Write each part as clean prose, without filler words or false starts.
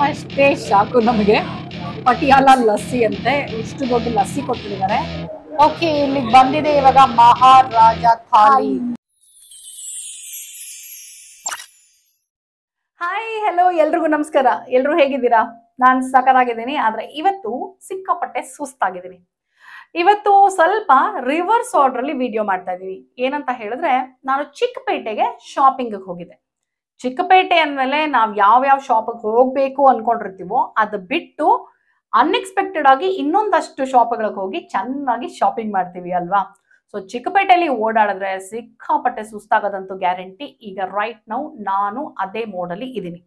ಅಷ್ಟೇ ಸಾಕು ನಮಗೆ. ಪಟಿಯಾಲ ಲಸ್ಸಿ ಅಂತೆ, ಇಷ್ಟು ದೊಡ್ಡ ಲಸ್ಸಿ ಕೊಟ್ಟಿದ್ದಾರೆ. ಓಕೆ, ಇಲ್ಲಿಗೆ ಬಂದಿದೆ ಇವಾಗ ಮಹಾರಾಜ ಥಾಲಿ. ಹಾಯ್, ಹಲೋ, ಎಲ್ರಿಗೂ ನಮಸ್ಕಾರ. ಎಲ್ರು ಹೇಗಿದ್ದೀರಾ? ನಾನು ಸಖತ್ತಾಗಿದ್ದೀನಿ. ಆದ್ರೆ ಇವತ್ತು ಸಿಕ್ಕಾಪಟ್ಟೆ ಸುಸ್ತಾಗಿದ್ದೀನಿ. ಇವತ್ತು ಸ್ವಲ್ಪ ರಿವರ್ಸ್ ಆರ್ಡರ್ ಅಲ್ಲಿ ವಿಡಿಯೋ ಮಾಡ್ತಾ ಇದೀನಿ. ಏನಂತ ಹೇಳಿದ್ರೆ, ನಾನು ಚಿಕ್ಕಪೇಟೆಗೆ ಶಾಪಿಂಗ್ ಹೋಗಿದ್ದೆ. ಚಿಕ್ಕಪೇಟೆ ಅಂದ್ಮೇಲೆ ನಾವ್ ಯಾವ ಶಾಪಿಗೆ ಹೋಗ್ಬೇಕು ಅನ್ಕೊಂಡಿರ್ತೀವೋ ಅದು ಬಿಟ್ಟು ಅನ್ಎಕ್ಸ್ಪೆಕ್ಟೆಡ್ ಆಗಿ ಇನ್ನೊಂದಷ್ಟು ಶಾಪ್ಗಳಿಗೆ ಹೋಗಿ ಚೆನ್ನಾಗಿ ಶಾಪಿಂಗ್ ಮಾಡ್ತೀವಿ ಅಲ್ವಾ. ಸೊ ಚಿಕ್ಕಪೇಟೆಯಲ್ಲಿ ಓಡಾಡಿದ್ರೆ ಸಿಕ್ಕಾಪಟ್ಟೆ ಸುಸ್ತಾಗೋದಂತೂ ಗ್ಯಾರಂಟಿ. ಈಗ ರೈಟ್ ನೌ ನಾನು ಅದೇ ಮೋಡಲ್ಲಿ ಇದ್ದೀನಿ.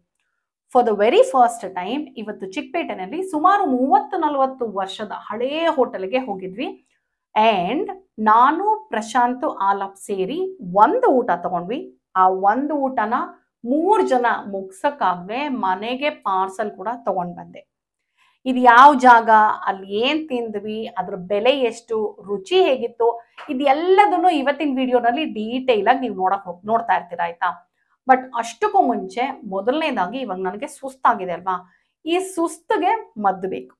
For the very first time ಇವತ್ತು ಚಿಕ್ಕಪೇಟೆನಲ್ಲಿ ಸುಮಾರು 30-40 ವರ್ಷದ ಹಳೇ ಹೋಟೆಲ್ಗೆ ಹೋಗಿದ್ವಿ. ಅಂಡ್ ನಾನು ಪ್ರಶಾಂತ್ ಆಲಾಪ್ ಸೇರಿ ಒಂದು ಊಟ ತಗೊಂಡ್ವಿ. ಆ ಒಂದು ಊಟನ 3 ಜನ ಮುಗ್ಸಕ್ಕಾಗದೆ ಮನೆಗೆ ಪಾರ್ಸಲ್ ಕೂಡ ತಗೊಂಡ್ ಬಂದೆ. ಇದು ಯಾವ ಜಾಗ, ಅಲ್ಲಿ ಏನ್ ತಿಂದ್ವಿ, ಅದ್ರ ಬೆಲೆ ಎಷ್ಟು, ರುಚಿ ಹೇಗಿತ್ತು, ಇದೆಲ್ಲದನ್ನು ಇವತ್ತಿನ ವಿಡಿಯೋನಲ್ಲಿ ಡೀಟೇಲ್ ಆಗಿ ನೀವು ನೋಡ್ತಾ ಇರ್ತೀರಾ, ಆಯ್ತಾ. ಬಟ್ ಅಷ್ಟಕ್ಕೂ ಮುಂಚೆ ಮೊದಲನೇದಾಗಿ ಇವಾಗ ನನಗೆ ಸುಸ್ತಾಗಿದೆ ಅಲ್ವಾ, ಈ ಸುಸ್ತಿಗೆ ಮದ್ದು ಬೇಕು.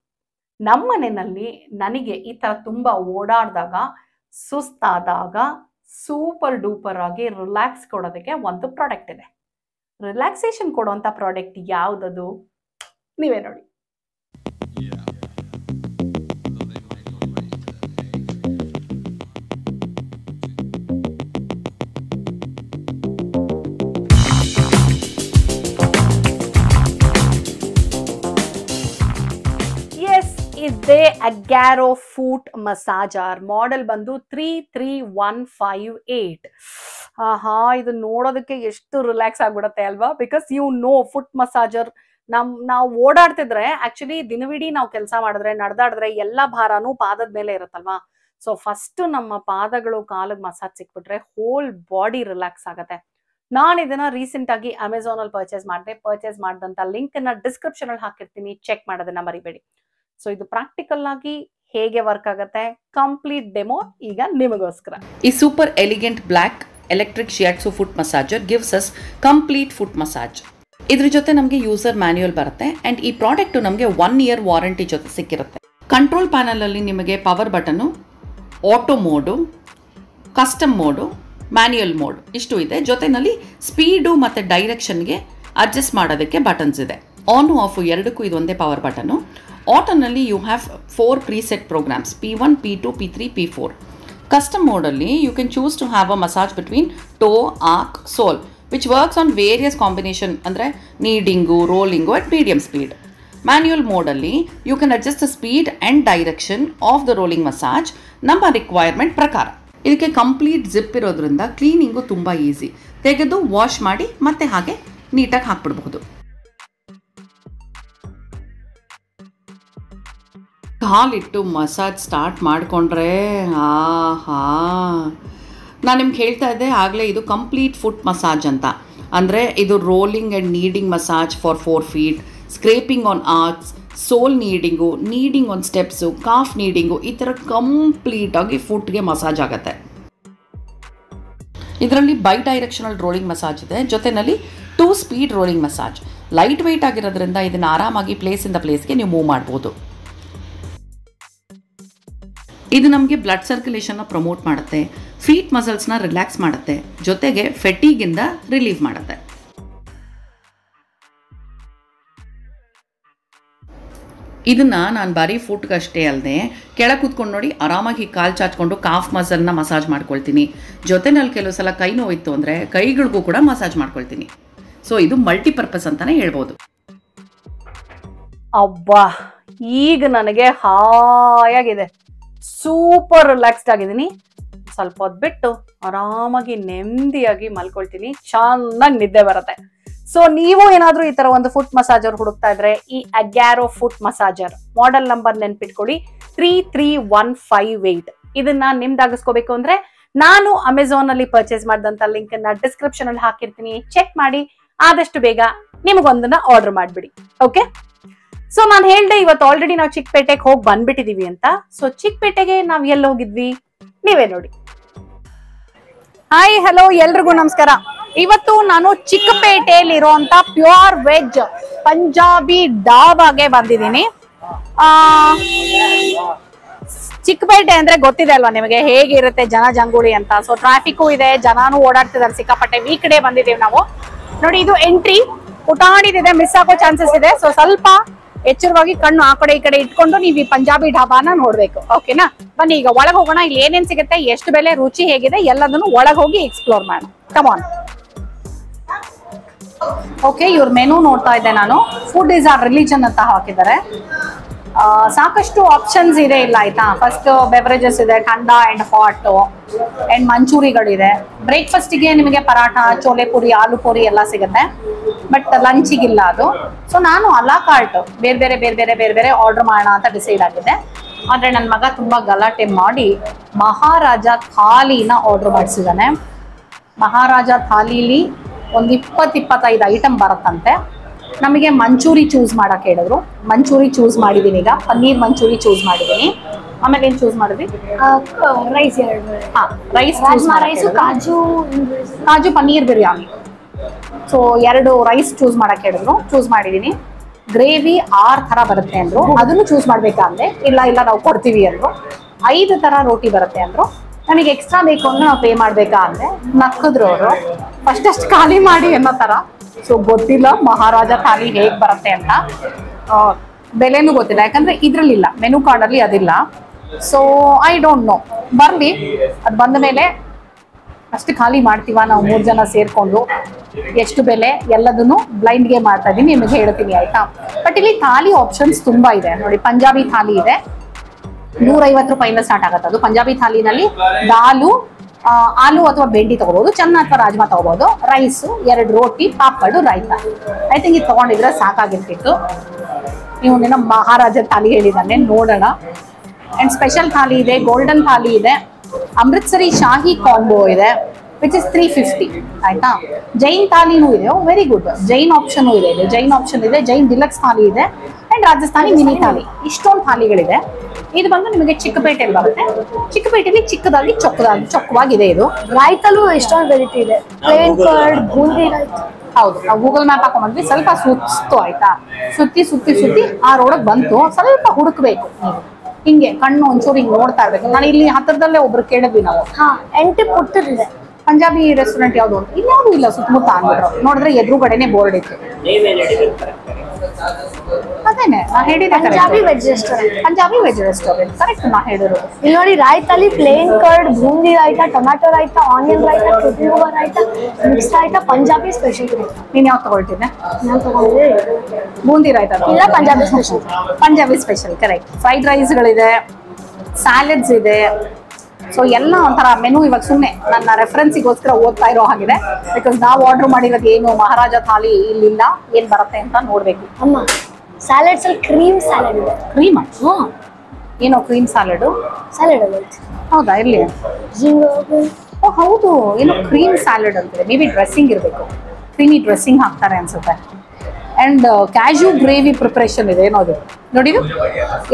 ನಮ್ಮ ಮನೆಯಲ್ಲಿ ನನಗೆ ಈ ತರ ತುಂಬಾ ಓಡಾಡಿದಾಗ, ಸುಸ್ತಾದಾಗ ಸೂಪರ್ ಡೂಪರ್ ಆಗಿ ರಿಲ್ಯಾಕ್ಸ್ ಕೊಡೋದಕ್ಕೆ ಒಂದು ಪ್ರಾಡಕ್ಟ್ ಇದೆ. ರಿಲ್ಯಾಕ್ಸೇಷನ್ ಕೊಡುವಂತ ಪ್ರಾಡಕ್ಟ್ ಯಾವ್ದದು ನೀವೇ ನೋಡಿ. ಇದೇ ಅಗ್ಯಾರೋ ಫೂಟ್ ಮಸಾಜರ್. ಮಾಡೆಲ್ ಬಂದು 33158. ಇದು ನೋಡೋದಕ್ಕೆ ಎಷ್ಟು ರಿಲ್ಯಾಕ್ಸ್ ಆಗ್ಬಿಡುತ್ತೆ ಅಲ್ವಾ. ಬಿಕಾಸ್ ಫುಟ್ ಮಸಾಜರ್ ನಾವು ಓಡಾಡ್ತಿದ್ರೆ, ಆಕ್ಚುಲಿ ದಿನವಿಡೀ ನಾವು ಕೆಲಸ ಮಾಡಿದ್ರೆ, ನಡೆದಾಡಿದ್ರೆ ಎಲ್ಲ ಭಾರನೂ ಪಾದದ ಮೇಲೆ ಇರುತ್ತಲ್ವಾ. ಸೊ ಫಸ್ಟ್ ನಮ್ಮ ಪಾದಗಳು ಕಾಲಿಗೆ ಮಸಾಜ್ ಸಿಕ್ಬಿಟ್ರೆ ಹೋಲ್ ಬಾಡಿ ರಿಲ್ಯಾಕ್ಸ್ ಆಗುತ್ತೆ. ನಾನು ಇದನ್ನ ರೀಸೆಂಟ್ ಆಗಿ ಅಮೆಝಾನ್ ಅಲ್ಲಿ ಪರ್ಚೇಸ್ ಮಾಡಿದಂತ ಲಿಂಕ್ ನ ಡಿಸ್ಕ್ರಿಪ್ಷನ್ ಅಲ್ಲಿ ಹಾಕಿರ್ತೀನಿ, ಚೆಕ್ ಮಾಡೋದನ್ನ ಮರಿಬೇಡಿ. ಸೊ ಇದು ಪ್ರಾಕ್ಟಿಕಲ್ ಆಗಿ ಹೇಗೆ ವರ್ಕ್ ಆಗುತ್ತೆ, ಕಂಪ್ಲೀಟ್ ಡೆಮೋ ಈಗ ನಿಮಗೋಸ್ಕರ. ಈ super elegant black electric shiatsu foot massager gives us complete foot massage. ಇದ್ರ ಜೊತೆ ನಮಗೆ ಯೂಸರ್ ಮ್ಯಾನ್ಯುಯಲ್ ಬರುತ್ತೆ ಅಂಡ್ ಈ ಪ್ರಾಡಕ್ಟ್ ನಮಗೆ 1 year ವಾರಂಟಿ ಜೊತೆ ಸಿಕ್ಕಿರುತ್ತೆ. ಕಂಟ್ರೋಲ್ ಪ್ಯಾನಲ್ ಅಲ್ಲಿ ನಿಮಗೆ power button, auto mode, custom mode, manual mode ಇಷ್ಟು ಇದೆ. ಜೊತೆನಲ್ಲಿ ಸ್ಪೀಡು ಮತ್ತೆ ಡೈರೆಕ್ಷನ್ಗೆ ಅಡ್ಜಸ್ಟ್ ಮಾಡೋದಕ್ಕೆ ಬಟನ್ಸ್ ಇದೆ. ಆನ್ ಆಫ್ ಎರಡಕ್ಕೂ ಇದೊಂದೇ ಪವರ್ ಬಟನ್. ಆಟೋನಲ್ಲಿ you have 4 preset programmes, P1, P2, P3, P4. Custom ಮೋಡಲ್ಲಿ you can choose to have a massage between toe, arch, sole which works on various combination, ಅಂದರೆ kneading, rolling at medium speed. Manual ಮೋಡಲ್ಲಿ you can adjust the speed and direction of the rolling massage ನಮ್ಮ requirement ಪ್ರಕಾರ. ಇದಕ್ಕೆ complete zip ಇರೋದ್ರಿಂದ cleaning ತುಂಬ easy. ತೆಗೆದು wash ಮಾಡಿ ಮತ್ತೆ ಹಾಗೆ ನೀಟಾಗಿ ಹಾಕ್ಬಿಡ್ಬಹುದು. ಕಾಲಿಟ್ಟು ಮಸಾಜ್ ಸ್ಟಾರ್ಟ್ ಮಾಡಿಕೊಂಡ್ರೆ ನಾನು ನಿಮ್ಗೆ ಹೇಳ್ತಾ ಇದ್ದೆ ಆಗಲೇ, ಇದು ಕಂಪ್ಲೀಟ್ ಫುಟ್ ಮಸಾಜ್ ಅಂತ. ಅಂದರೆ ಇದು rolling and kneading massage for 4 feet, scraping on arches, sole kneading on steps, calf kneading, ಈ ಥರ ಕಂಪ್ಲೀಟಾಗಿ ಫುಟ್ಗೆ ಮಸಾಜ್ ಆಗುತ್ತೆ. ಇದರಲ್ಲಿ ಬೈ ಡೈರೆಕ್ಷನಲ್ ರೋಲಿಂಗ್ ಮಸಾಜ್ ಇದೆ, ಜೊತೆಯಲ್ಲಿ 2 speed rolling massage. Light weight ಆಗಿರೋದ್ರಿಂದ ಇದನ್ನು ಆರಾಮಾಗಿ ಪ್ಲೇಸಿಂದ ಪ್ಲೇಸ್ಗೆ ನೀವು ಮೂವ್ ಮಾಡ್ಬೋದು. ಇದು ನಮಗೆ ಬ್ಲಡ್ ಸರ್ಕ್ಯುಲೇಷನ್ನ ಪ್ರಮೋಟ್ ಮಾಡುತ್ತೆ, ಫೀಟ್ ಮಸಲ್ಸ್ನ ರಿಲ್ಯಾಕ್ಸ್ ಮಾಡುತ್ತೆ, ಜೊತೆಗೆ ಫೆಟೀಗಿಂದ ರಿಲೀವ್ ಮಾಡುತ್ತೆ. ಇದನ್ನ ನಾನು ಬರೀ ಫುಟ್ಗಷ್ಟೇ ಅಲ್ಲದೆ ಕೆಳಗೆ ಕೂತ್ಕೊಂಡು ನೋಡಿ ಆರಾಮಾಗಿ ಕಾಲು ಚಾಚ್ಕೊಂಡು ಕಾಫ್ ಮಸಲ್ನ ಮಸಾಜ್ ಮಾಡ್ಕೊಳ್ತೀನಿ. ಜೊತೆನಲ್ಲಿ ಕೆಲವು ಸಲ ಕೈ ನೋವಿತ್ತು ಅಂದರೆ ಕೈಗಳಿಗೂ ಕೂಡ ಮಸಾಜ್ ಮಾಡ್ಕೊಳ್ತೀನಿ. ಸೊ ಇದು ಮಲ್ಟಿಪರ್ಪಸ್ ಅಂತಾನೆ ಹೇಳ್ಬೋದು. ಅಬ್ಬಾ, ಈಗ ನನಗೆ ಹಾಯಾಗಿದೆ, ಸೂಪರ್ ರಿಲ್ಯಾಕ್ಸ್ಡ್ ಆಗಿದ್ದೀನಿ. ಸ್ವಲ್ಪ ಹೊತ್ತು ಬಿಟ್ಟು ಆರಾಮಾಗಿ ನೆಮ್ಮದಿಯಾಗಿ ಮಲ್ಕೊಳ್ತೀನಿ, ಚೆನ್ನಾಗಿ ನಿದ್ದೆ ಬರುತ್ತೆ. ಸೊ ನೀವು ಏನಾದ್ರೂ ಈ ತರ ಒಂದು ಫುಟ್ ಮಸಾಜರ್ ಹುಡುಕ್ತಾ ಇದ್ರೆ, ಈ ಅಗ್ಯಾರೋ ಫುಟ್ ಮಸಾಜರ್ ಮಾಡೆಲ್ ನಂಬರ್ ನೆನ್ಪಿಟ್ಕೊಳ್ಳಿ, 33158. ಇದನ್ನ ನಿಮ್ದಾಗಿಸ್ಕೋಬೇಕು ಅಂದ್ರೆ ನಾನು ಅಮೆಝಾನ್ ಅಲ್ಲಿ ಪರ್ಚೇಸ್ ಮಾಡಿದಂತ ಲಿಂಕ್ ಅನ್ನ ಡಿಸ್ಕ್ರಿಪ್ಷನ್ ಅಲ್ಲಿ ಹಾಕಿರ್ತೀನಿ, ಚೆಕ್ ಮಾಡಿ ಆದಷ್ಟು ಬೇಗ ನಿಮಗೊಂದನ್ನ ಆರ್ಡರ್ ಮಾಡ್ಬಿಡಿ. ಓಕೆ, ಸೊ ನಾನು ಹೇಳ್ದೆ ಇವತ್ತು ಆಲ್ರೆಡಿ ನಾವು ಚಿಕ್ಕಪೇಟೆಗೆ ಹೋಗಿ ಬಂದ್ಬಿಟ್ಟಿದೀವಿ ಅಂತ. ಸೊ ಚಿಕ್ಕಪೇಟೆಗೆ ನಾವ್ ಎಲ್ಲಿ ಹೋಗಿದ್ವಿ ನೀವೇ ನೋಡಿ. ಹಾಯ್, ಹಲೋ, ಎಲ್ರಿಗೂ ನಮಸ್ಕಾರ. ಇವತ್ತು ನಾನು ಚಿಕ್ಕಪೇಟೆಯಲ್ಲಿ ಇರುವಂತ ಪ್ಯೂರ್ ವೆಜ್ ಪಂಜಾಬಿ ಡಾಬಾಗೆ ಬಂದಿದ್ದೀನಿ. ಚಿಕ್ಕಪೇಟೆ ಅಂದ್ರೆ ಗೊತ್ತಿದೆ ಅಲ್ವಾ ನಿಮಗೆ ಹೇಗಿರುತ್ತೆ ಜನ ಜಂಗುಳಿ ಅಂತ. ಸೊ ಟ್ರಾಫಿಕ್ ಇದೆ, ಜನನು ಓಡಾಡ್ತಿದ್ದಾರೆ ಸಿಕ್ಕಾಪಟ್ಟೆ. ವೀಕ್ ಡೇ ಬಂದಿದ್ದೀವಿ ನಾವು. ನೋಡಿ ಇದು ಎಂಟ್ರಿ, ಪುಟಾಣಿದಿದೆ, ಮಿಸ್ ಆಗೋ ಚಾನ್ಸಸ್ ಇದೆ. ಸೊ ಸ್ವಲ್ಪ ಎಚ್ಚರವಾಗಿ ಕಣ್ಣು ಆ ಕಡೆ ಈ ಕಡೆ ಇಟ್ಕೊಂಡು ನೀವು ಈ ಪಂಜಾಬಿ ಢಾಬಾನ ನೋಡ್ಬೇಕು. ಓಕೆನಾ, ಬನ್ನಿ ಈಗ ಒಳಗೆ ಹೋಗೋಣ. ಇಲ್ಲಿ ಏನೇನ್ ಸಿಗುತ್ತೆ, ಎಷ್ಟು ಬೆಲೆ, ರುಚಿ ಹೇಗಿದೆ ಎಲ್ಲದನ್ನು ಒಳಗೆ ಹೋಗಿ ಎಕ್ಸ್ಪ್ಲೋರ್ ಮಾಡೋಣ. Come on. ಓಕೆ, ಇವ್ರ ಮೆನು ನೋಡ್ತಾ ಇದ್ದೆ ನಾನು. ಫುಡ್ ಇಸ್ ಆರ್ ರಿಲಿಜನ್ ಅಂತ ಹಾಕಿದ್ದಾರೆ. ಸಾಕಷ್ಟು ಆಪ್ಷನ್ಸ್ ಇದೆ ಇಲ್ಲ ಆಯ್ತಾ. ಫಸ್ಟ್ ಬೆವರೇಜಸ್ ಇದೆ, ಥಂಡಾ ಅಂಡ್ ಹಾಟ್ ಅಂಡ್ ಮಂಚೂರಿಗಳಿದೆ. ಬ್ರೇಕ್ಫಾಸ್ಟಿಗೆ ನಿಮಗೆ ಪರಾಠ, ಚೋಲೆ ಪುರಿ, ಆಲೂ ಪುರಿ ಎಲ್ಲ ಸಿಗುತ್ತೆ. ಬಟ್ ಲಂಚಿಗಿಲ್ಲ ಅದು. ಸೊ ನಾನು ಅಲಾ ಕಾರ್ಟ್ ಬೇರೆ ಬೇರೆ ಆರ್ಡರ್ ಮಾಡೋಣ ಅಂತ ಡಿಸೈಡ್ ಆಗಿದೆ. ಆದರೆ ನನ್ನ ಮಗ ತುಂಬ ಗಲಾಟೆ ಮಾಡಿ ಮಹಾರಾಜ ಥಾಲಿನ ಆರ್ಡರ್ ಮಾಡಿಸಿದ್ದಾನೆ. ಮಹಾರಾಜ ಥಾಲಿಲಿ ಒಂದು 20-25 ಐಟಮ್ ಬರುತ್ತಂತೆ. ನಮಗೆ ಮಂಚೂರಿ ಚೂಸ್ ಮಾಡಕ್ಕೆ ಹೇಳಿದ್ರು. ಮಂಚೂರಿ ಚೂಸ್ ಮಾಡಿದ್ದೀನಿ. ಈಗ ಪನ್ನೀರ್ ಮಂಚೂರಿ ಚೂಸ್ ಮಾಡಿದ್ದೀನಿ. ಆಮೇಲೆ ಏನು ಚೂಸ್ ಮಾಡಿದ್ವಿ? Rice rice kaju paneer biryani. So 2 rice choose ಮಾಡಕ್ಕೆ ಹೇಳಿದ್ರು. ಚೂಸ್ ಮಾಡಿದ್ದೀನಿ. ಗ್ರೇವಿ 6 ಥರ ಬರುತ್ತೆ ಅಂದ್ರು. ಅದನ್ನು ಚೂಸ್ ಮಾಡ್ಬೇಕಾ ಅಂದೆ. ಇಲ್ಲ ನಾವು ಕೊಡ್ತೀವಿ ಅಂದ್ರು. 5 ಥರ ರೋಟಿ ಬರುತ್ತೆ ಅಂದ್ರು. ನನಗೆ ಎಕ್ಸ್ಟ್ರಾ ಬೇಕು ಅಂದ್ರೆ ನಾವು ಪೇ ಮಾಡ್ಬೇಕಾ ಅಂದೆ. ನಕ್ಕಿದ್ರು ಅವರು. ಫಸ್ಟ್ ಖಾಲಿ ಮಾಡಿ ಅನ್ನೋ ಥರ. ಸೊ ಗೊತ್ತಿಲ್ಲ ಮಹಾರಾಜ ಥಾಲಿ ಹೇಗೆ ಬರುತ್ತೆ ಅಂತ. ಬೆಲೆನೂ ಗೊತ್ತಿಲ್ಲ, ಯಾಕಂದ್ರೆ ಇದ್ರಲ್ಲಿಲ್ಲ, ಮೆನು ಕಾರ್ಡಲ್ಲಿ ಅದಿಲ್ಲ. So I don't know. ಬರಲಿ, ಅದು ಬಂದ ಮೇಲೆ ಅಷ್ಟು ಖಾಲಿ ಮಾಡ್ತೀವ ನಾವು 3 ಜನ ಸೇರ್ಕೊಂಡು. ಎಷ್ಟು ಬೆಲೆ ಎಲ್ಲದನ್ನು ಬ್ಲೈಂಡ್ಗೆ ಮಾಡ್ತಾ ಇದ್ದೀನಿ, ನಿಮಗೆ ಹೇಳ್ತೀನಿ ಆಯ್ತಾ. ಬಟ್ ಇಲ್ಲಿ ಥಾಲಿ ಆಪ್ಷನ್ಸ್ ತುಂಬಾ ಇದೆ ನೋಡಿ. ಪಂಜಾಬಿ ಥಾಲಿ ಇದೆ, 150 ರೂಪಾಯಿಂದ ಸ್ಟಾರ್ಟ್ ಆಗುತ್ತೆ. ಅದು ಪಂಜಾಬಿ ಥಾಲಿನಲ್ಲಿ ದಾಲು, ಆಲೂ ಅಥವಾ ಬೆಂಡಿ ತಗೋಬಹುದು, ಚೆನ್ನ ಅಥವಾ ರಾಜ್ಮಾ ತಗೋಬಹುದು, ರೈಸು, 2 ರೋಟಿ, ಪಾಪಡು, ರಾಯ್ತ. ಐ ಥಿಂಕ್ ಇದು ತಗೊಂಡಿದ್ರೆ ಸಾಕಾಗಿರ್ತಿತ್ತು. ಇವನೇನೋ ಮಹಾರಾಜ ಥಾಲಿ ಹೇಳಿದ್ದಾನೆ, ನೋಡೋಣ. ಅಂಡ್ ಸ್ಪೆಷಲ್ ಥಾಲಿ ಇದೆ, ಗೋಲ್ಡನ್ ಥಾಲಿ ಇದೆ, ಅಮೃತ್ಸರಿ ಶಾಹಿ ಕಾಂಬೋ ಇದೆ, ವಿಚ್ ಇಸ್ 350 ಆಯ್ತಾ. ಜೈನ್ ಥಾಲಿನೂ ಇದೆ, ವೆರಿ ಗುಡ್. ಜೈನ್ ಆಪ್ಷನ್ ಇದೆ, ಜೈನ್ ಆಪ್ಷನ್ ಇದೆ, ಜೈನ್ ಡಿಲಕ್ಸ್ ಥಾಲಿ ಇದೆ, ಅಂಡ್ ರಾಜಸ್ಥಾನಿ ಮಿನಿ ಥಾಲಿ. ಇಷ್ಟೊಂದು ಥಾಲಿಗಳಿದೆ. ಇದು ಬಂದು ನಿಮಗೆ ಚಿಕ್ಕಪೇಟೆಯಲ್ಲಿ ಬರುತ್ತೆ. ಚಿಕ್ಕಪೇಟೆಯಲ್ಲಿ ಚಿಕ್ಕದಾಗಿ ಚೊಕ್ಕವಾಗಿದೆ. ಇದು ರಾಯ್ತಲ್ಲೂ ಎಷ್ಟೊಂದು ವೆರೈಟಿ ಇದೆ. Plain curd, boondi raita. ಹೌದು, ನಾವು ಗೂಗಲ್ ಮ್ಯಾಪ್ ಹಾಕೊಂಡ್ಬಂದ್ವಿ. ಸ್ವಲ್ಪ ಸುತ್ತು ಆಯ್ತಾ, ಸುತ್ತಿ ಆ ರೋಡಕ್ಕೆ ಬಂತು. ಸ್ವಲ್ಪ ಹುಡುಕ್ಬೇಕು ನೀವು, ಹಿಂಗೆ ಕಣ್ಣು ಒಂಚೂರು ಹಿಂಗೆ ನೋಡ್ತಾ ಇರ್ಬೇಕು. ನಾನು ಇಲ್ಲಿ ಹತ್ತಿರದಲ್ಲೇ ಒಬ್ರು ಕೇಳಿದ್ವಿ ನಾವು. ಎಂಟಿ ಪುಟ್ಟದಿದೆ ಪಂಜಾಬಿ ರೆಸ್ಟೋರೆಂಟ್ ಯಾವುದು ಅಂತ. ಇನ್ಯಾವುದೂ ಇಲ್ಲ ಸುತ್ತಮುತ್ತ ಅಂದ್ಬಿಟ್ರು. ನೋಡಿದ್ರೆ ಎದುರುಗಡೆನೆ ಬೋರ್ಡ್ ಇತ್ತು. ಅದೇನೆ ನಾ ಹೇಳಿದೆ, Punjabi veg restaurant. Punjabi veg restaurant correct ನಾ ಹೇಳಿರೋದು. ಇಲ್ಲಿ ನೋಡಿ, ರಾಯ್ತಲ್ಲಿ plain curd, boondi raita, tomato raita, onion raita, cucumber raita, mix raita, Punjabi special. ನೀನ್ ಯಾವ್ದು ತಗೊಳ್ತಿದ್ದೆ? ನಾನು ತಗೊಂಡ್ರೆ ಬೂಂದಿ ರಾಯ್ತ ಇಲ್ಲ, Punjabi special. Punjabi special correct. Fried ರೈಸ್ಗಳಿದೆ, ಸ್ಯಾಲೆಡ್ಸ್ ಇದೆ. ಸೊ ಎಲ್ಲ ಒಂಥರ ಮೆನು. ಇವಾಗ ಸುಮ್ಮನೆ ನನ್ನ ರೆಫರೆನ್ಸಿಗೋಸ್ಕರ ಓದ್ತಾ ಇರೋ ಹಾಗಿದೆ. ಬಿಕಾಸ್ ನಾವು ಆರ್ಡರ್ ಮಾಡಿರೋದು ಏನು ಮಹಾರಾಜ ಥಾಲಿ ಇಲ್ಲಿಲ್ಲ, ಏನ್ ಬರುತ್ತೆ ಅಂತ ನೋಡ್ಬೇಕು. ಅಮ್ಮ, ಸ್ಯಾಲೆಡ್ಸ್ ಅಲ್ಲಿ ಕ್ರೀಮ್ ಸ್ಯಾಲೆಡ್ ಇದೆ. ಕ್ರೀಮ್? ಏನೋ ಕ್ರೀಮ್ ಸ್ಯಾಲಡ್ ಸ್ಯಾಲೆಡ್ ಹೌದಾ? ಇರ್ಲಿ. ಓ ಹೌದು, ಏನೋ ಕ್ರೀಮ್ ಸ್ಯಾಲಡ್ ಅಂತಿದೆ. ಮೇ ಬಿ ಡ್ರೆಸ್ಸಿಂಗ್ ಇರಬೇಕು, ಕ್ರೀಮಿ ಡ್ರೆಸ್ಸಿಂಗ್ ಹಾಕ್ತಾರೆ ಅನ್ಸುತ್ತೆ. ಅಂಡ್ ಕ್ಯಾಶ್ಯೂ ಗ್ರೇವಿ ಪ್ರಿಪರೇಷನ್ ಇದೆ. ಏನೋದು ನೋಡಿ,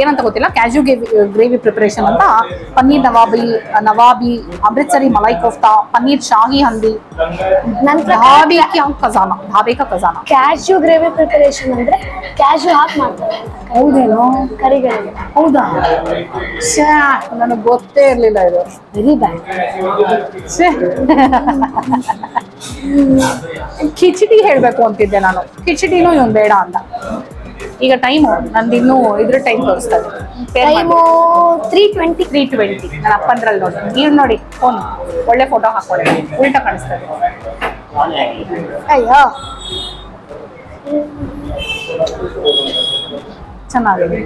ಏನಂತ ಗೊತ್ತಿಲ್ಲ. ಕ್ಯಾಶ್ಯೂ ಗ್ರೇವಿ ಪ್ರಿಪರೇಷನ್ ಅಂತ. ಪನ್ನೀರ್ ನವಾಬಿ, ಅಮೃತ್ಸರಿ ಮಲೈ ಕೋಫ್ತಾ, ಪನ್ನೀರ್ ಶಾಹಿ ಹಂದಿ, ಧಾಬೆ ಕಾ ಖಜಾನಾ. ಕ್ಯಾಶ್ಯೂ ಗ್ರೇವಿ ಪ್ರಿಪರೇಷನ್ ಅಂದ್ರೆ ಕ್ಯಾಶ್ಯೂ ಹಾಕಿ ಮಾಡ್ತಾರೆ. ಹೌದೇನೋ? ಕರಿಗಳಿಗೆ. ಹೌದಾ? ನನಗೆ ಗೊತ್ತೇ ಇರ್ಲಿಲ್ಲ ಇದು. Very bad. ಕಿಚಡಿ ಹೇಳ್ಬೇಕು ಅಂತಿದ್ದೆ ನಾನು. ಕಿಚಡಿನೂ ಇವನು ಬೇಡ ಅಂದ. ಈಗ ಟೈಮು ನಂದಿನ್ನೂ ಇದ್ರ ಟೈಮ್ ತೋರಿಸ್ತದೆ. ಟೈಮು 3:20. ನನ್ನ ಅಪ್ಪಂದ್ರಲ್ಲಿ ನೋಡಿ. ನೀವು ನೋಡಿ ಫೋನ್, ಒಳ್ಳೆ ಫೋಟೋ ಹಾಕೊಳ್ಳಿ, ಉಲ್ಟಾ ಕಾಣಿಸ್ತದೆ. ಅಯ್ಯೋ, ಚೆನ್ನಾಗಿದೆ.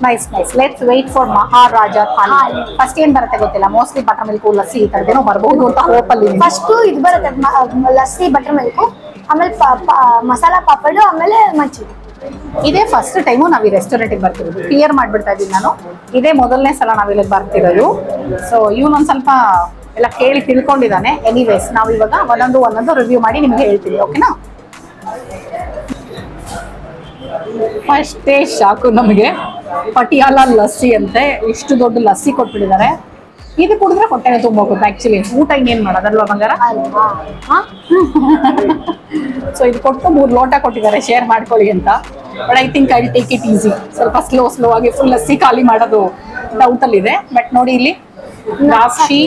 Nice. Let's wait for Maharaja thali. First ಏನ್ ಬರುತ್ತೆ ಗೊತ್ತಿಲ್ಲ. ಮೋಸ್ಟ್ಲಿ ಬಟರ್ ಮಿಲ್ಕ್, ಲಸ್ಸಿ ಈ ಥರದ್ದೇನೋ ಬರ್ಬಹುದು ಅಂತ ಹೋಪಲ್ಲಿ. ಫಸ್ಟ್ ಇದು ಬರುತ್ತೆ, ಲಸ್ಸಿ, ಬಟರ್ ಮಿಲ್ಕ್, ಆಮೇಲೆ ಮಸಾಲಾ ಪಾಪಡು, ಆಮೇಲೆ ಮಂಚೂರಿ. ಇದೇ ಫಸ್ಟ್ ಟೈಮು ನಾವು ಈ ರೆಸ್ಟೋರೆಂಟಿಗೆ ಬರ್ತಿರೋದು. ಕ್ಲಿಯರ್ ಮಾಡ್ಬಿಡ್ತಾ ಇದ್ದೀನಿ ನಾನು. ಇದೇ ಮೊದಲನೇ ಸಲ ನಾವಿಲ್ಲಿ ಬರ್ತಿರೋದು. ಸೊ ಇವನೊಂದು ಸ್ವಲ್ಪ ಎಲ್ಲ ಕೇಳಿ ತಿಳ್ಕೊಂಡಿದ್ದಾನೆ. ಎನಿವೇಸ್ ನಾವು ಇವಾಗ ಒಂದೊಂದು ರಿವ್ಯೂ ಮಾಡಿ ನಿಮ್ಗೆ ಹೇಳ್ತೀವಿ. ಓಕೆನಾ? ಫಸ್ಟೇ ಶಾಕು ನಮಗೆ. ಪಟಿಯಾಲ ಲಸ್ಸಿ ಅಂತೆ, ಇಷ್ಟು ದೊಡ್ಡ ಲಸ್ಸಿ ಕೊಟ್ಬಿಟ್ಟಿದ್ದಾರೆ. ಇದು ಕುಡಿದ್ರೆ ಹೊಟ್ಟೆನೆ ತುಂಬ ಹೋಗುತ್ತೆ ಆಕ್ಚುಲಿ. ಊಟ ಇನ್ನೇನ್ ಮಾಡೋದಲ್ವಾ ಬಂಗಾರ? ಅಲ್ವಾ? ಸೊ ಇದು ಕೊಟ್ಟು 3 ಲೋಟ ಕೊಟ್ಟಿದ್ದಾರೆ ಶೇರ್ ಮಾಡ್ಕೊಳ್ಳಿ ಅಂತ. But I think I take it easy. ಸ್ವಲ್ಪ ಸ್ಲೋ ಆಗಿ ಫುಲ್ ಲಸ್ಸಿ ಖಾಲಿ ಮಾಡೋದು ಡೌಟ್ ಅಲ್ಲಿ ಇದೆ. ಬಟ್ ನೋಡಿ ಇಲ್ಲಿ ದ್ರಾಕ್ಷಿ,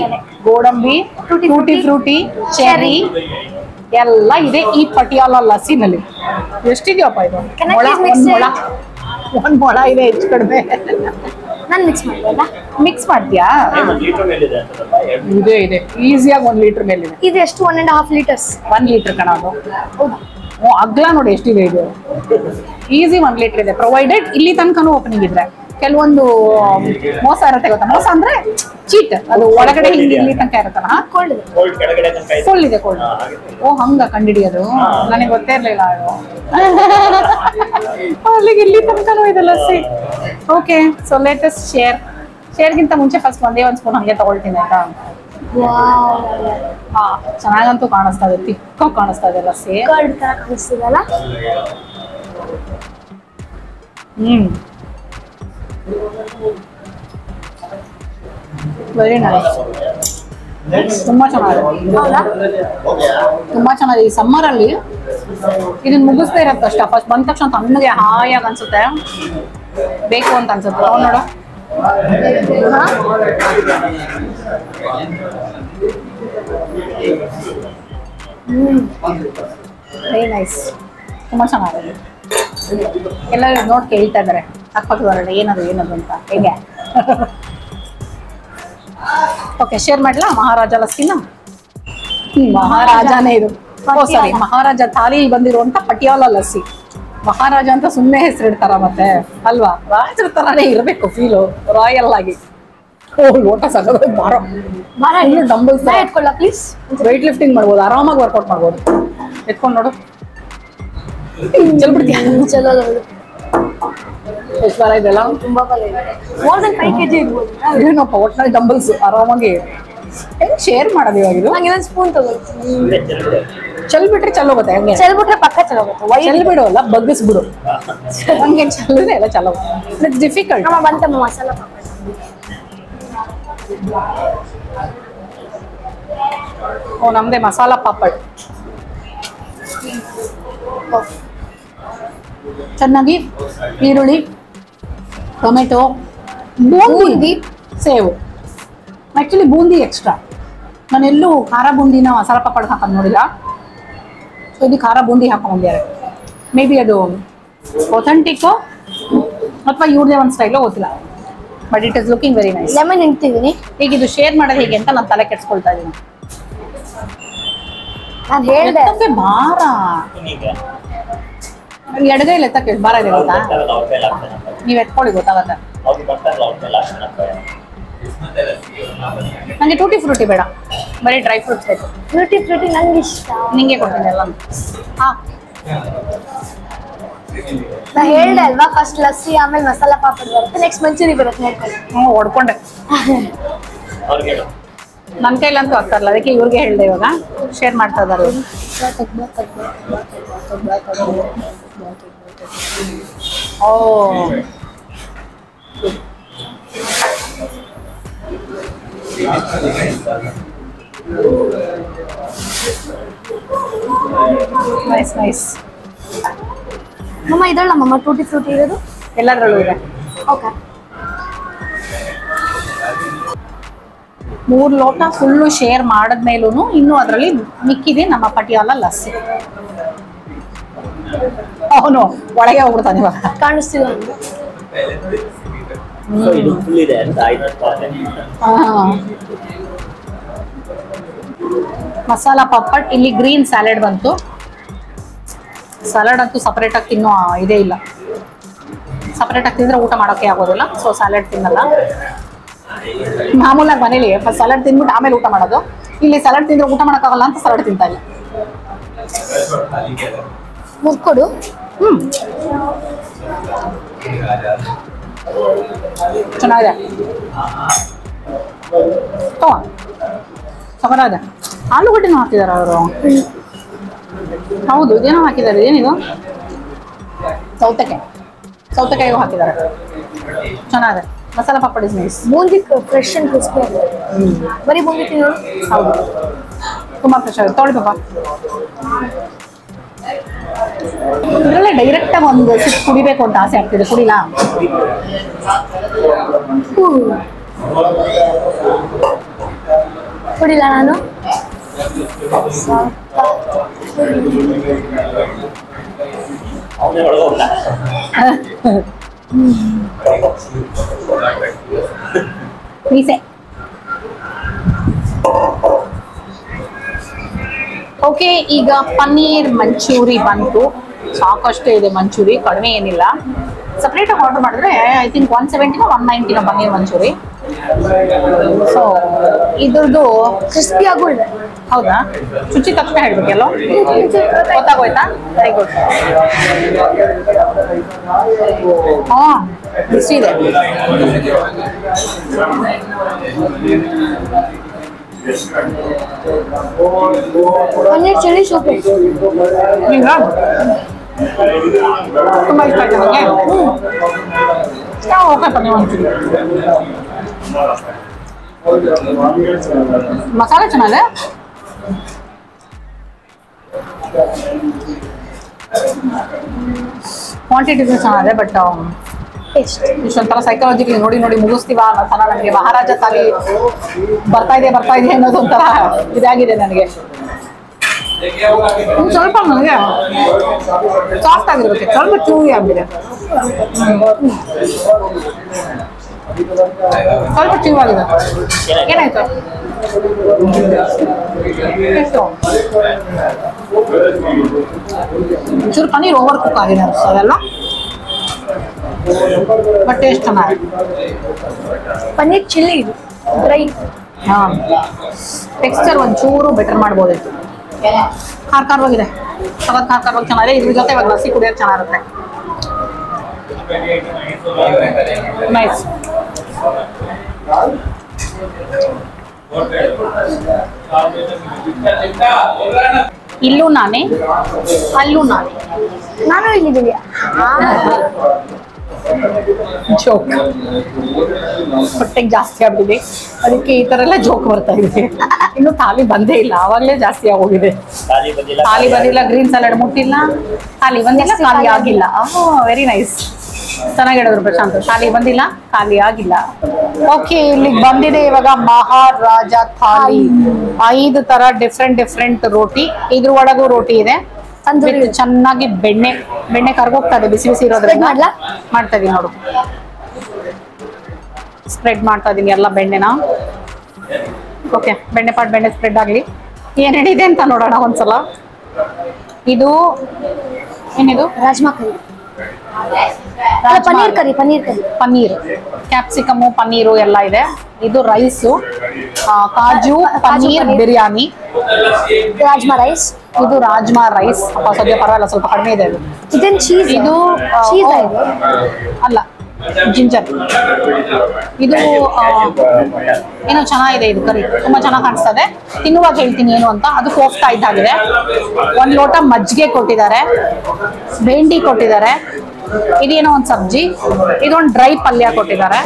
ಗೋಡಂಬಿ, ಟೂಟಿ ಫ್ರೂಟಿ, ಚೆರಿ ಎಲ್ಲ ಇದೆ ಈ ಪಟಿಯಾಲ ಲಸ್ಸಿನಲ್ಲಿ. ಎಷ್ಟಿದೆಯಪ್ಪ ಇದು? ಒಂದ್ ಮೊಳ ಇದೆ, ಹೆಚ್ಚು ಕಡಿಮೆ. ನಾನು ಮಿಕ್ಸ್ ಮಾಡ್ಬೋದಾ? ಮಿಕ್ಸ್ ಮಾಡ್ತೀಯಾ? ಇದೆ ಈಸಿಯಾಗಿ 1 ಲೀಟರ್ ಮೇಲಿದೆ. ಇದು ಎಷ್ಟು? 1.5 ಲೀಟರ್ಸ್. 1 ಲೀಟರ್ ಕಣ ಅದು. ಹೌದಾ? ಅಗ್ಲ ನೋಡಿ ಎಷ್ಟಿದೆ ಇದು. ಈಸಿ 1 ಲೀಟರ್ ಇದೆ. ಪ್ರೊವೈಡೆಡ್ ಇಲ್ಲಿ ತನಕನೂ ಓಪನಿಂಗ್ ಇದ್ರೆ. ಕೆಲವೊಂದು ಮೋಸ ಇರುತ್ತೆ ಗೊತ್ತಾ? ಮೋಸ ಅಂದ್ರೆ ಚೀಟ್. ಅದು ಒಳಗಡೆ ಹಿಂಗೆ ಇಲ್ಲಿ ತನಕ ಇರುತ್ತಲ್ಲ. ಕೋಲ್ಡ್ ಫುಲ್ ಇದೆ ಕೋಲ್ಡ್. ಓ ಹಂಗ ಕಂಡಿಡಿಯೋದು ನನಗೆ ಗೊತ್ತೇ ಇರ್ಲಿಲ್ಲ. ಅದು ಅಲ್ಲಿಗೆ ಇಲ್ಲಿ ತನಕನೂ ಇದೆ ಲಸ್ಸಿ. ಓಕೆ, ಸೊ ಲೇಟೆಸ್ಟ್ ಶೇರ್ಗಿಂತ ಮುಂಚೆ ಫಸ್ಟ್ ಒಂದೇ 1 ಸ್ಪೂನ್ ಹಂಗೆ ತಗೊಳ್ತೀನಿ ಆಯ್ತಾ? ಹಾ, ಚೆನ್ನಾಗಂತೂ ಕಾಣಿಸ್ತಾ ಇದೆ, ತಿಕ್ಕಾಗಿ ಕಾಣಿಸ್ತಾ ಇದೆ ಲಸ್ಸಿ. ಕರ್ಡ್ ತರ ಕಾಣಿಸ್ತಿದಲ್ಲ. Very nice. ತುಂಬಾ ಚೆನ್ನಾಗಿದೆ. ತುಂಬಾ ಚೆನ್ನಾಗಿದೆ. ಈ ಸಮ್ಮರ್ ಅಲ್ಲಿ ಇದನ್ನ ಮುಗಿಸ್ತಾ ಇರತ್ತೆ ಅಷ್ಟ. ಫಸ್ಟ್ ಬಂದ ತಕ್ಷಣ ತಣ್ಣಗೆ ಹಾಯಾಗಿ ಅನ್ಸುತ್ತೆ, ಬೇಕು ಅಂತ ಅನ್ಸುತ್ತೆ. ನೋಡು ವೆರಿ ನೈಸ್. ತುಂಬಾ ಚೆನ್ನಾಗಿದೆ. ಎಲ್ಲರೂ ನೋಡಿ ಕೇಳ್ತಾ ಇದಾರೆ ಅಕ್ಕಪಕ್ಕದವರೆಲ್ಲ ಏನದು ಅಂತ. ಹೇಗೆ? ಓಕೆ, ಶೇರ್ ಮಾಡ್ಲಾ ಮಹಾರಾಜ ಲಸ್ಸಿನ? ಮಹಾರಾಜಾನೇ ಇದು. ಓ ಸಾರಿ, ಮಹಾರಾಜ ಥಾಲಿಯಲ್ಲಿ ಬಂದಿರುವಂತ ಪಟಿಯಾಲ ಲಸ್ಸಿ. ಮಹಾರಾಜ ಅಂತ ಸುಮ್ಮನೆ ಹೆಸರಿಡ್ತಾರ ಮತ್ತೆ ಅಲ್ವಾ? ರಾಜರ ತರಾನೇ ಇರಬೇಕು ಫೀಲು, ರಾಯಲ್ ಆಗಿ. ಓ ಲೋಟ ಸಾಕೋದು. ಡಂಬಲ್ಸ್ ಇಟ್ಕೊಳ್ಳ ಪ್ಲೀಸ್. ವೆಯ್ಟ್ ಲಿಫ್ಟಿಂಗ್ ಮಾಡ್ಬೋದು, ಆರಾಮಾಗಿ ವರ್ಕೌಟ್ ಮಾಡ್ಬೋದು. ಎತ್ಕೊಂಡು ನೋಡು. ಚಲ್ಬಿಡ್ತೀಯ? ಚಲೋ. ಎಷ್ಟು ಬರ ಇದೆಲ್ಲ? ತುಂಬಾ ಬಲ ಇದೆ. ಮೋರ್ ದನ್ 5 kg ಇರ್ಬೋದು. ಏನಪ್ಪ ಒಟ್ಟಿನಲ್ಲಿ ಡಂಬಲ್ಸ್ ಆರಾಮಾಗಿ ಹೆಂಗ್ ಶೇರ್ ಮಾಡೋದು ಇವಾಗ? ಇದು ನಂಗೆ ಒಂದು ಸ್ಪೂನ್ ತಗೊಳ್ತೀನಿ. ಚಲ್ ಬಿಟ್ರೆ ಚಲೋ ಹೋಗುತ್ತೆ. ಹಂಗೆ ಚೆಲ್ ಬಿಟ್ರೆ ಪಕ್ಕ ಚಲೋ ಹೋಗುತ್ತೆ. ಚೆಲ್ ಬಿಡೋಲ್ಲ, ಬಗ್ಗಿಸ್ಬಿಡು. ಹಂಗೆ ಚಲ್ಲಿದ್ರೆ ಎಲ್ಲ ಚಲೋ. It's difficult. ನಮ್ಮ ಬಂತಮ್ಮ ಮಸಾಲ ಪಾಪಡ್. ಓ ನಮ್ದೇ ಮಸಾಲಾ ಪಾಪಡ್. ಚೆನ್ನಾಗಿ ಈರುಳ್ಳಿ, tomato, boondi, sev. Actually boondi extra. ನಾನೆಲ್ಲೂ ಖಾರ ಬೂಂದಿನ ಮಸಾಲ ಪಾಪಡ್ ಹಾಕೋದು ನೋಡಿಲ್ಲ. ಸೊ ಇದು ಖಾರ ಬೂಂದಿ ಹಾಕೊಂಡಿದ್ದಾರೆ. ಮೇ ಬಿ ಅದು ಒಥೆಂಟಿಕ್ಕೋ ಅಥವಾ ಇವ್ರದೇ ಒಂದು ಸ್ಟೈಲೋ ಗೊತ್ತಿಲ್ಲ. But it is looking very nice. Lemon ಇಡ್ತಿದ್ದೀನಿ. ಈಗ ಇದು ಶೇರ್ ಮಾಡೋದು ಹೇಗೆ ಅಂತ ನಾನು ತಲೆ ಕೆಡ್ಸ್ಕೊಳ್ತಾ ಇದ್ದೀನಿ. ನಾನು ಹೇಳ್ದೆ ಭಾರ ಎಡಗೈಲಿ ಎತ್ತಕ್ಕೆ ಭಾರ ಇದೆ ಗೊತ್ತಾ? ನೀವು ಎತ್ಕೊಳ್ಳಿ ಗೊತ್ತಾಗತ್ತೆ. ನನಗೆ ಟೂಟಿ ಫ್ರೂಟಿ ಬೇಡ, ಬರೀ ಡ್ರೈ ಫ್ರೂಟ್ಸ್ ಬೇಕು. ಟ್ಯೂಟಿ ಫ್ರೂಟಿ ನಂಗೆ ಇಷ್ಟ. ನಿಂಗೆ ಕೊಡ್ತೀನಿ ಎಲ್ಲ. ಹಾ, ನಾ ಹೇಳ್ದೆ ಅಲ್ವಾ, ಫಸ್ಟ್ ಲಸ್ಸಿ ಆಮೇಲೆ ಮಸಾಲಾ ಪಾಪಡ್ ಬರುತ್ತೆ, ನೆಕ್ಸ್ಟ್ ಮಂಚೂರಿ ಬರುತ್ತೆ. ನೋಡ್ಕೊಳ್ಳಿ. ಹ್ಞೂ ಹೊಡ್ಕೊಂಡೆ. ನನ್ನ ಕೈಲಂತೂ ಆಗ್ತಾರಲ್ಲ, ಅದಕ್ಕೆ ಇವ್ರಿಗೆ ಹೇಳ್ದೆ. ಇವಾಗ ಶೇರ್ ಮಾಡ್ತಾ ಇದ್ದಾರೆ. ಓ ನೈಸ್ ನೈಸ್. ಮಮ್ಮ ಇದಳಮ್ಮ ಟೂಟಿ ಫ್ರೂಟಿ ಇರೋದು ಎಲ್ಲದರಲ್ಲೂ ಇದೆ. ಓಕೆ. 3 ಲೋಟ ಫುಲ್ಲು ಶೇರ್ ಮಾಡಿದ್ಮೇಲೂ ಇನ್ನೂ ಅದರಲ್ಲಿ ಮಿಕ್ಕಿದೆ ನಮ್ಮ ಪಟಿಯಾಲ ಲಸ್ಸಿ. ಅವನು ಒಳಗೆ ಹೋಗ್ಬಿಡ್ತಾನೆ ಇವಾಗ. ಕಾಣಿಸ್ತಿಲ್ಲ. ಮಸಾಲಾ ಪಾಪಡ್. ಇಲ್ಲಿ ಗ್ರೀನ್ ಸ್ಯಾಲೆಡ್ ಬಂತು. ಸಲಾಡ್ ಅಂತೂ ಸಪರೇಟ್ ಆಗಿ ತಿನ್ನೋ ಇದೇ ಇಲ್ಲ. ಸಪರೇಟ್ ಆಗಿ ತಿಂದ್ರೆ ಊಟ ಮಾಡೋಕೆ ಆಗೋದಿಲ್ಲ. ಸೊ ಸ್ಯಾಲೆಡ್ ತಿನ್ನಲ್ಲ. ಮಾಮೂಲಾಗಿ ಮನೇಲಿ ಫಸ್ಟ್ ಸಲಾಡ್ ತಿಂದ್ಬಿಟ್ಟು ಆಮೇಲೆ ಊಟ ಮಾಡೋದು. ಇಲ್ಲಿ ಸಲಾಡ್ ತಿಂದ್ರೆ ಊಟ ಮಾಡೋಕ್ಕಾಗಲ್ಲ ಅಂತ ಸಲಾಡ್ ತಿಂತಾ ಇಲ್ಲ. ಮುಗ್ಕೊಡು. ಚೆನ್ನಾಗಿದೆ. ಸಕರಾಗಿದೆ. ಆಲೂಗಡ್ಡೆನೂ ಹಾಕಿದ್ದಾರೆ ಅವರು. ಹೌದು, ಇದೇನೋ ಹಾಕಿದ್ದಾರೆ. ಏನಿದು? ಸೌತೆಕಾಯಿಗೂ ಹಾಕಿದ್ದಾರೆ. ಚೆನ್ನಾಗಿದೆ. Masala papad is nice. Boondi fresh and crispy ಆಗಿದೆ. ಬರೀ ಬೂಂದಿ ತಿನ್ನೋದು. ಹೌದು, ತುಂಬಾ ಫ್ರೆಶ್ ಆಗುತ್ತೆ. ತೊಳಿ ಪಾಪ. ಇದರಲ್ಲೇ ಡೈರೆಕ್ಟ್ ಆಗಿ ಒಂದು ಸಿಪ್ ಕುಡಿಬೇಕು ಅಂತ ಆಸೆ ಆಗ್ತಿದೆ. ಕುಡಿಲಾ? ಕುಡಿಲ್ಲ ನಾನು. ಮೀಸೆ. ಓಕೆ, ಈಗ ಪನ್ನೀರ್ ಮಂಚೂರಿ ಬಂತು. ಸಾಕಷ್ಟು ಇದೆ ಮಂಚೂರಿ, ಕಡಿಮೆ ಏನಿಲ್ಲ. ಸಪ್ರೇಟ್ ಆಗಿ ಆರ್ಡರ್ ಮಾಡಿದ್ರೆ I think 170 190 paneer manchurian. So ಇದ್ರದ್ದು ಕ್ರಿಸ್ಪಿ ಆಗು ಇದೆ. ಹೌದಾ? ಚುಚ್ಚಿ ತಕ್ಷಣ ಹೇಳ್ಬೇಕಲ್ಲ, ಗೊತ್ತಾಗೋಯ್ತಾ? Very good. ಹಾ, ಬಿಸಿ ಇದೆ. Paneer chilli soup. ಈಗ ತುಂಬಾ ಇಷ್ಟ ಆಯ್ತು ನನಗೆ. ಓಕೆ, ಪನ್ನೀರ್ ಮಂಚೂರಿ ಮಸಾಲೆ ಚೆನ್ನಾಗಿದೆ. ಕ್ವಾಂಟಿಟಿ ಚೆನ್ನಾಗಿದೆ, ಬಟ್ ಇಷ್ಟೊಂಥರ ಸೈಕಾಲಜಿಕಲಿ ನೋಡಿ ನೋಡಿ ಮುಗಿಸ್ತೀವ ಅನ್ನೋ ಥರ ನನಗೆ ಮಹಾರಾಜ ತಾಲಿ ಬರ್ತಾ ಇದೆ ಅನ್ನೋದು ಒಂಥರ ಇದಾಗಿದೆ ನನಗೆ. ಸ್ವಲ್ಪ ನನಗೆ ಸಾಫ್ಟ್ ಆಗಿರುತ್ತೆ, ಸ್ವಲ್ಪ ಚೂವಿ ಆಗಿದೆ. ಸ್ವಲ್ಪ ಚೀವ್ ಆಗಿದೆ. ಏನಾಯ್ತು? ಚೂರು ಪನ್ನೀರ್ ಓವರ್ ಕುಕ್ ಆಗಿದೆ ಅನ್ಸೋದಲ್ಲ, ಬಟ್ ಟೇಸ್ಟ್ ಚೆನ್ನಾಗಿದೆ. Paneer chilli dry. ಹಾಂ, ಟೆಕ್ಸ್ಚರ್ ಒಂಚೂರು ಬೆಟರ್ ಮಾಡ್ಬೋದಿತ್ತು. ಖಾರವಾಗಿದೆ, ಸಖತ್ ಖಾರವಾಗಿ ಚೆನ್ನಾಗಿದೆ. ಇದ್ರ ಜೊತೆ ಇವಾಗ ಲಸ್ಸಿ ಕುಡಿಯೋಕೆ ಚೆನ್ನಾಗಿರುತ್ತೆ. ನೈಸ್. ಇಲ್ಲೂ ನಾನೇ, ಅಲ್ಲೂ ನಾನೇ. ನಾನು ಇಲ್ಲಿದ್ದೀವಿ. ಜೋಕ್ ಹೊಟ್ಟೆಗೆ ಜಾಸ್ತಿ ಆಗ್ಬಿಟ್ಟಿದೆ, ಅದಕ್ಕೆ ಈ ತರ ಎಲ್ಲ ಜೋಕ್ ಬರ್ತಾ ಇದೆ. ಇನ್ನು ಥಾಲಿ ಬಂದೇ ಇಲ್ಲ, ಆವಾಗಲೇ ಜಾಸ್ತಿ ಆಗೋಗಿದೆ. ಥಾಲಿ ಬಂದಿಲ್ಲ, ಗ್ರೀನ್ ಸಲಾಡ್ ಮುಟ್ಟಿಲ್ಲ, ಥಾಲಿ ಬಂದಿಲ್ಲ, ಖಾಲಿ ಆಗಿಲ್ಲ. ವೆರಿ ನೈಸ್, ಚೆನ್ನಾಗಿ ಹೇಳಿದ್ರು ಪ್ರಶಾಂತ್. ಖಾಲಿ ಬಂದಿಲ್ಲ, ಖಾಲಿ ಆಗಿಲ್ಲ. ಓಕೆ, ಇಲ್ಲಿಗೆ ಬಂದಿದೆ ಇವಾಗ ಮಹಾರಾಜ ಥಾಲಿ. 5 ತರ ಡಿಫ್ರೆಂಟ್ ರೋಟಿ. ಇದ್ರ ಒಳಗೂ ರೋಟಿ ಇದೆ. ಚೆನ್ನಾಗಿ ಬೆಣ್ಣೆ ಕರ್ಗೋಗ್ತಾ ಇದೆ, ಬಿಸಿ ಇರೋದ್ರಿಂದ ಮಾಡ್ತಾ ಇದೀನಿ ನೋಡು. ಸ್ಪ್ರೆಡ್ ಮಾಡ್ತಾ ಇದೀನಿ ಎಲ್ಲ ಬೆಣ್ಣೆನ. ಓಕೆ, ಬೆಣ್ಣೆ ಸ್ಪ್ರೆಡ್ ಆಗ್ಲಿ. ಏನೇನಿದೆ ಅಂತ ನೋಡೋಣ ಒಂದ್ಸಲ. ಇದು ಏನಿದು? ರಾಜ್ಮಾ ಕರಿ. ಪನ್ನೀರ್, ಕ್ಯಾಪ್ಸಿಕಮು, ಪನ್ನೀರು ಎಲ್ಲ ಇದೆ. ಇದು ರೈಸು, ಕಾಜು ಪನ್ನೀರ್ ಬಿರಿಯಾನಿ. ರಾಜ್ಮಾ ರೈಸ್. ಇದು ರಾಜ್ಮಾ ರೈಸ್. ಸದ್ಯ ಪರವಾಗಿಲ್ಲ, ಸ್ವಲ್ಪ ಕಡಿಮೆ ಇದೆ. ಇದೇನು ಚೀಸ್? ಇದು ಅಲ್ಲ, ಜಿಂಜರ್. ಇದು ಏನೋ ಚೆನ್ನಾಗಿದೆ. ಇದು ಕರಿ ತುಂಬಾ ಚೆನ್ನಾಗಿ ಕಾಣಿಸ್ತದೆ. ತಿನ್ನುವಾಗ ಹೇಳ್ತೀನಿ ಏನು ಅಂತ. ಅದು ಕೋಫ್ತಾ ಇದ್ದಾಗಿದೆ. 1 ಲೋಟ ಮಜ್ಜಿಗೆ ಕೊಟ್ಟಿದ್ದಾರೆ, ಬೆಂಡಿ ಕೊಟ್ಟಿದ್ದಾರೆ. ಇದೇನೋ ಒಂದು ಸಬ್ಜಿ, ಇದೊಂದು ಡ್ರೈ ಪಲ್ಯ ಕೊಟ್ಟಿದ್ದಾರೆ.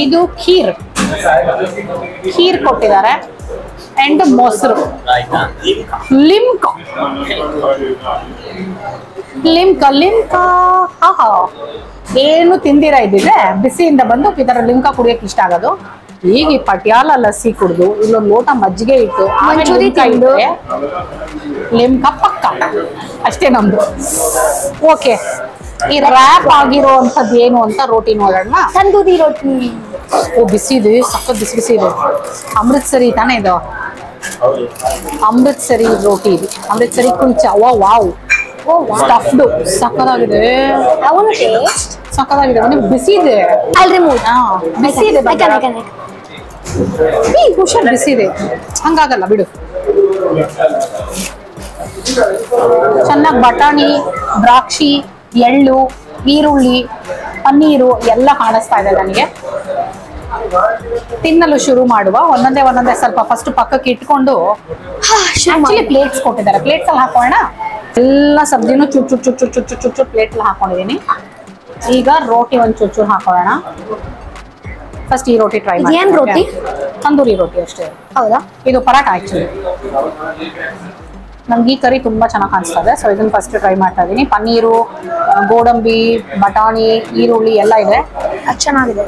ಇದು ಖೀರ್ ಕೊಟ್ಟಿದ್ದಾರೆ. ಅಂಡ್ ಮೊಸರು, ಲಿಮ್ಕಾ. ಏನು ತಿಂದಿರ ಇದ್ದಿದ್ರೆ ಬಿಸಿಯಿಂದ ಬಂದು ಈ ತರ ಲಿಮ್ಕಾ ಕುಡಿಯಕ್ಕೆ ಇಷ್ಟ ಆಗೋದು. ಈಗ ಈ ಪಟಿಯಾಲ ಲಸ್ಸಿ ಕುಡಿದು ಇಲ್ಲೊಂದು ಲೋಟ ಮಜ್ಜಿಗೆ ಇಟ್ಟು ಮಂಚೂರಿ ತಿಂದು ಲಿಮ್ಕಾ ಪಕ್ಕ ಅಷ್ಟೇ ನಮ್ದು. ಓಕೆ, ಈ ರ್ಯಾಪ್ ಆಗಿರೋ ಅಂಥದ್ದು ಏನು ಅಂತ ರೋಟಿ ನೋಡೋಣ. ತಂದೂರಿ ರೋಟಿ. ಓ, ಬಿಸಿ ಇದೆ, ಸಖತ್ ಬಿಸಿ ಇದೆ. ಅಮೃತ್ಸರಿ ತಾನೇ ಇದು? ಅಮೃತ್ಸರಿ ರೋಟಿ ಇದು, ಅಮೃತ್ಸರಿ ಕುಲ್ಚಾ. ವಾವ್, ಸ್ಟಫ್ಡ್ ಸಖತ್ತಾಗಿದೆ. ಸಖತ್ತಾಗಿದೆ, ಬಿಸಿ ಇದೆ. ಬಿಸಿ ಇದೆ, ಹುಷಾರ್, ಬಿಸಿ ಇದೆ. ಹಂಗಾಗಲ್ಲ ಬಿಡು. ಚೆನ್ನಾಗಿ ಬಟಾಣಿ, ದ್ರಾಕ್ಷಿ, ಎಳ್ಳು, ಈರುಳ್ಳಿ, ಪನ್ನೀರು ಎಲ್ಲ ಕಾಣಿಸ್ತಾ ಇದೆ ನನಗೆ. ತಿನ್ನಲು ಶುರು ಮಾಡುವ. ಒಂದೊಂದೇ ಸ್ವಲ್ಪ ಫಸ್ಟ್ ಪಕ್ಕಕ್ಕೆ ಇಟ್ಕೊಂಡು ಪ್ಲೇಟ್ಸ್ ಕೊಟ್ಟಿದ್ದಾರೆ. ಪ್ಲೇಟ್ಸ್ ಅಲ್ಲಿ ಹಾಕೋಣ. ಎಲ್ಲ ಸಬ್ಜಿನೂ ಚುಚ್ಚು ಪ್ಲೇಟ್ ಅಲ್ಲಿ ಹಾಕೊಂಡಿದೀನಿ. ಈಗ ರೋಟಿ ಒಂದು ಚೂರು ಹಾಕೋಣ. ಫಸ್ಟ್ ಈ ರೋಟಿ ಟ್ರೈ ಇದು ಏನ್ ರೋಟಿ? ತಂದೂರಿ ರೋಟಿ ಅಷ್ಟೇ. ಹೌದಾ? ಇದು ಪರಾಟ ಆಕ್ಚುಲಿ. ನಂಗೆ ಈ ಕರಿ ತುಂಬಾ ಚೆನ್ನಾಗಿ ಕಾಣಿಸ್ತಾ ಇದೆ, ಸೊ ಇದನ್ನ ಫಸ್ಟ್ ಟ್ರೈ ಮಾಡ್ತಾ ಇದ್ದೀನಿ. ಪನ್ನೀರು, ಗೋಡಂಬಿ, ಬಟಾಣಿ, ಈರುಳ್ಳಿ ಎಲ್ಲ ಇದೆ. ಅದು ಚೆನ್ನಾಗಿದೆ.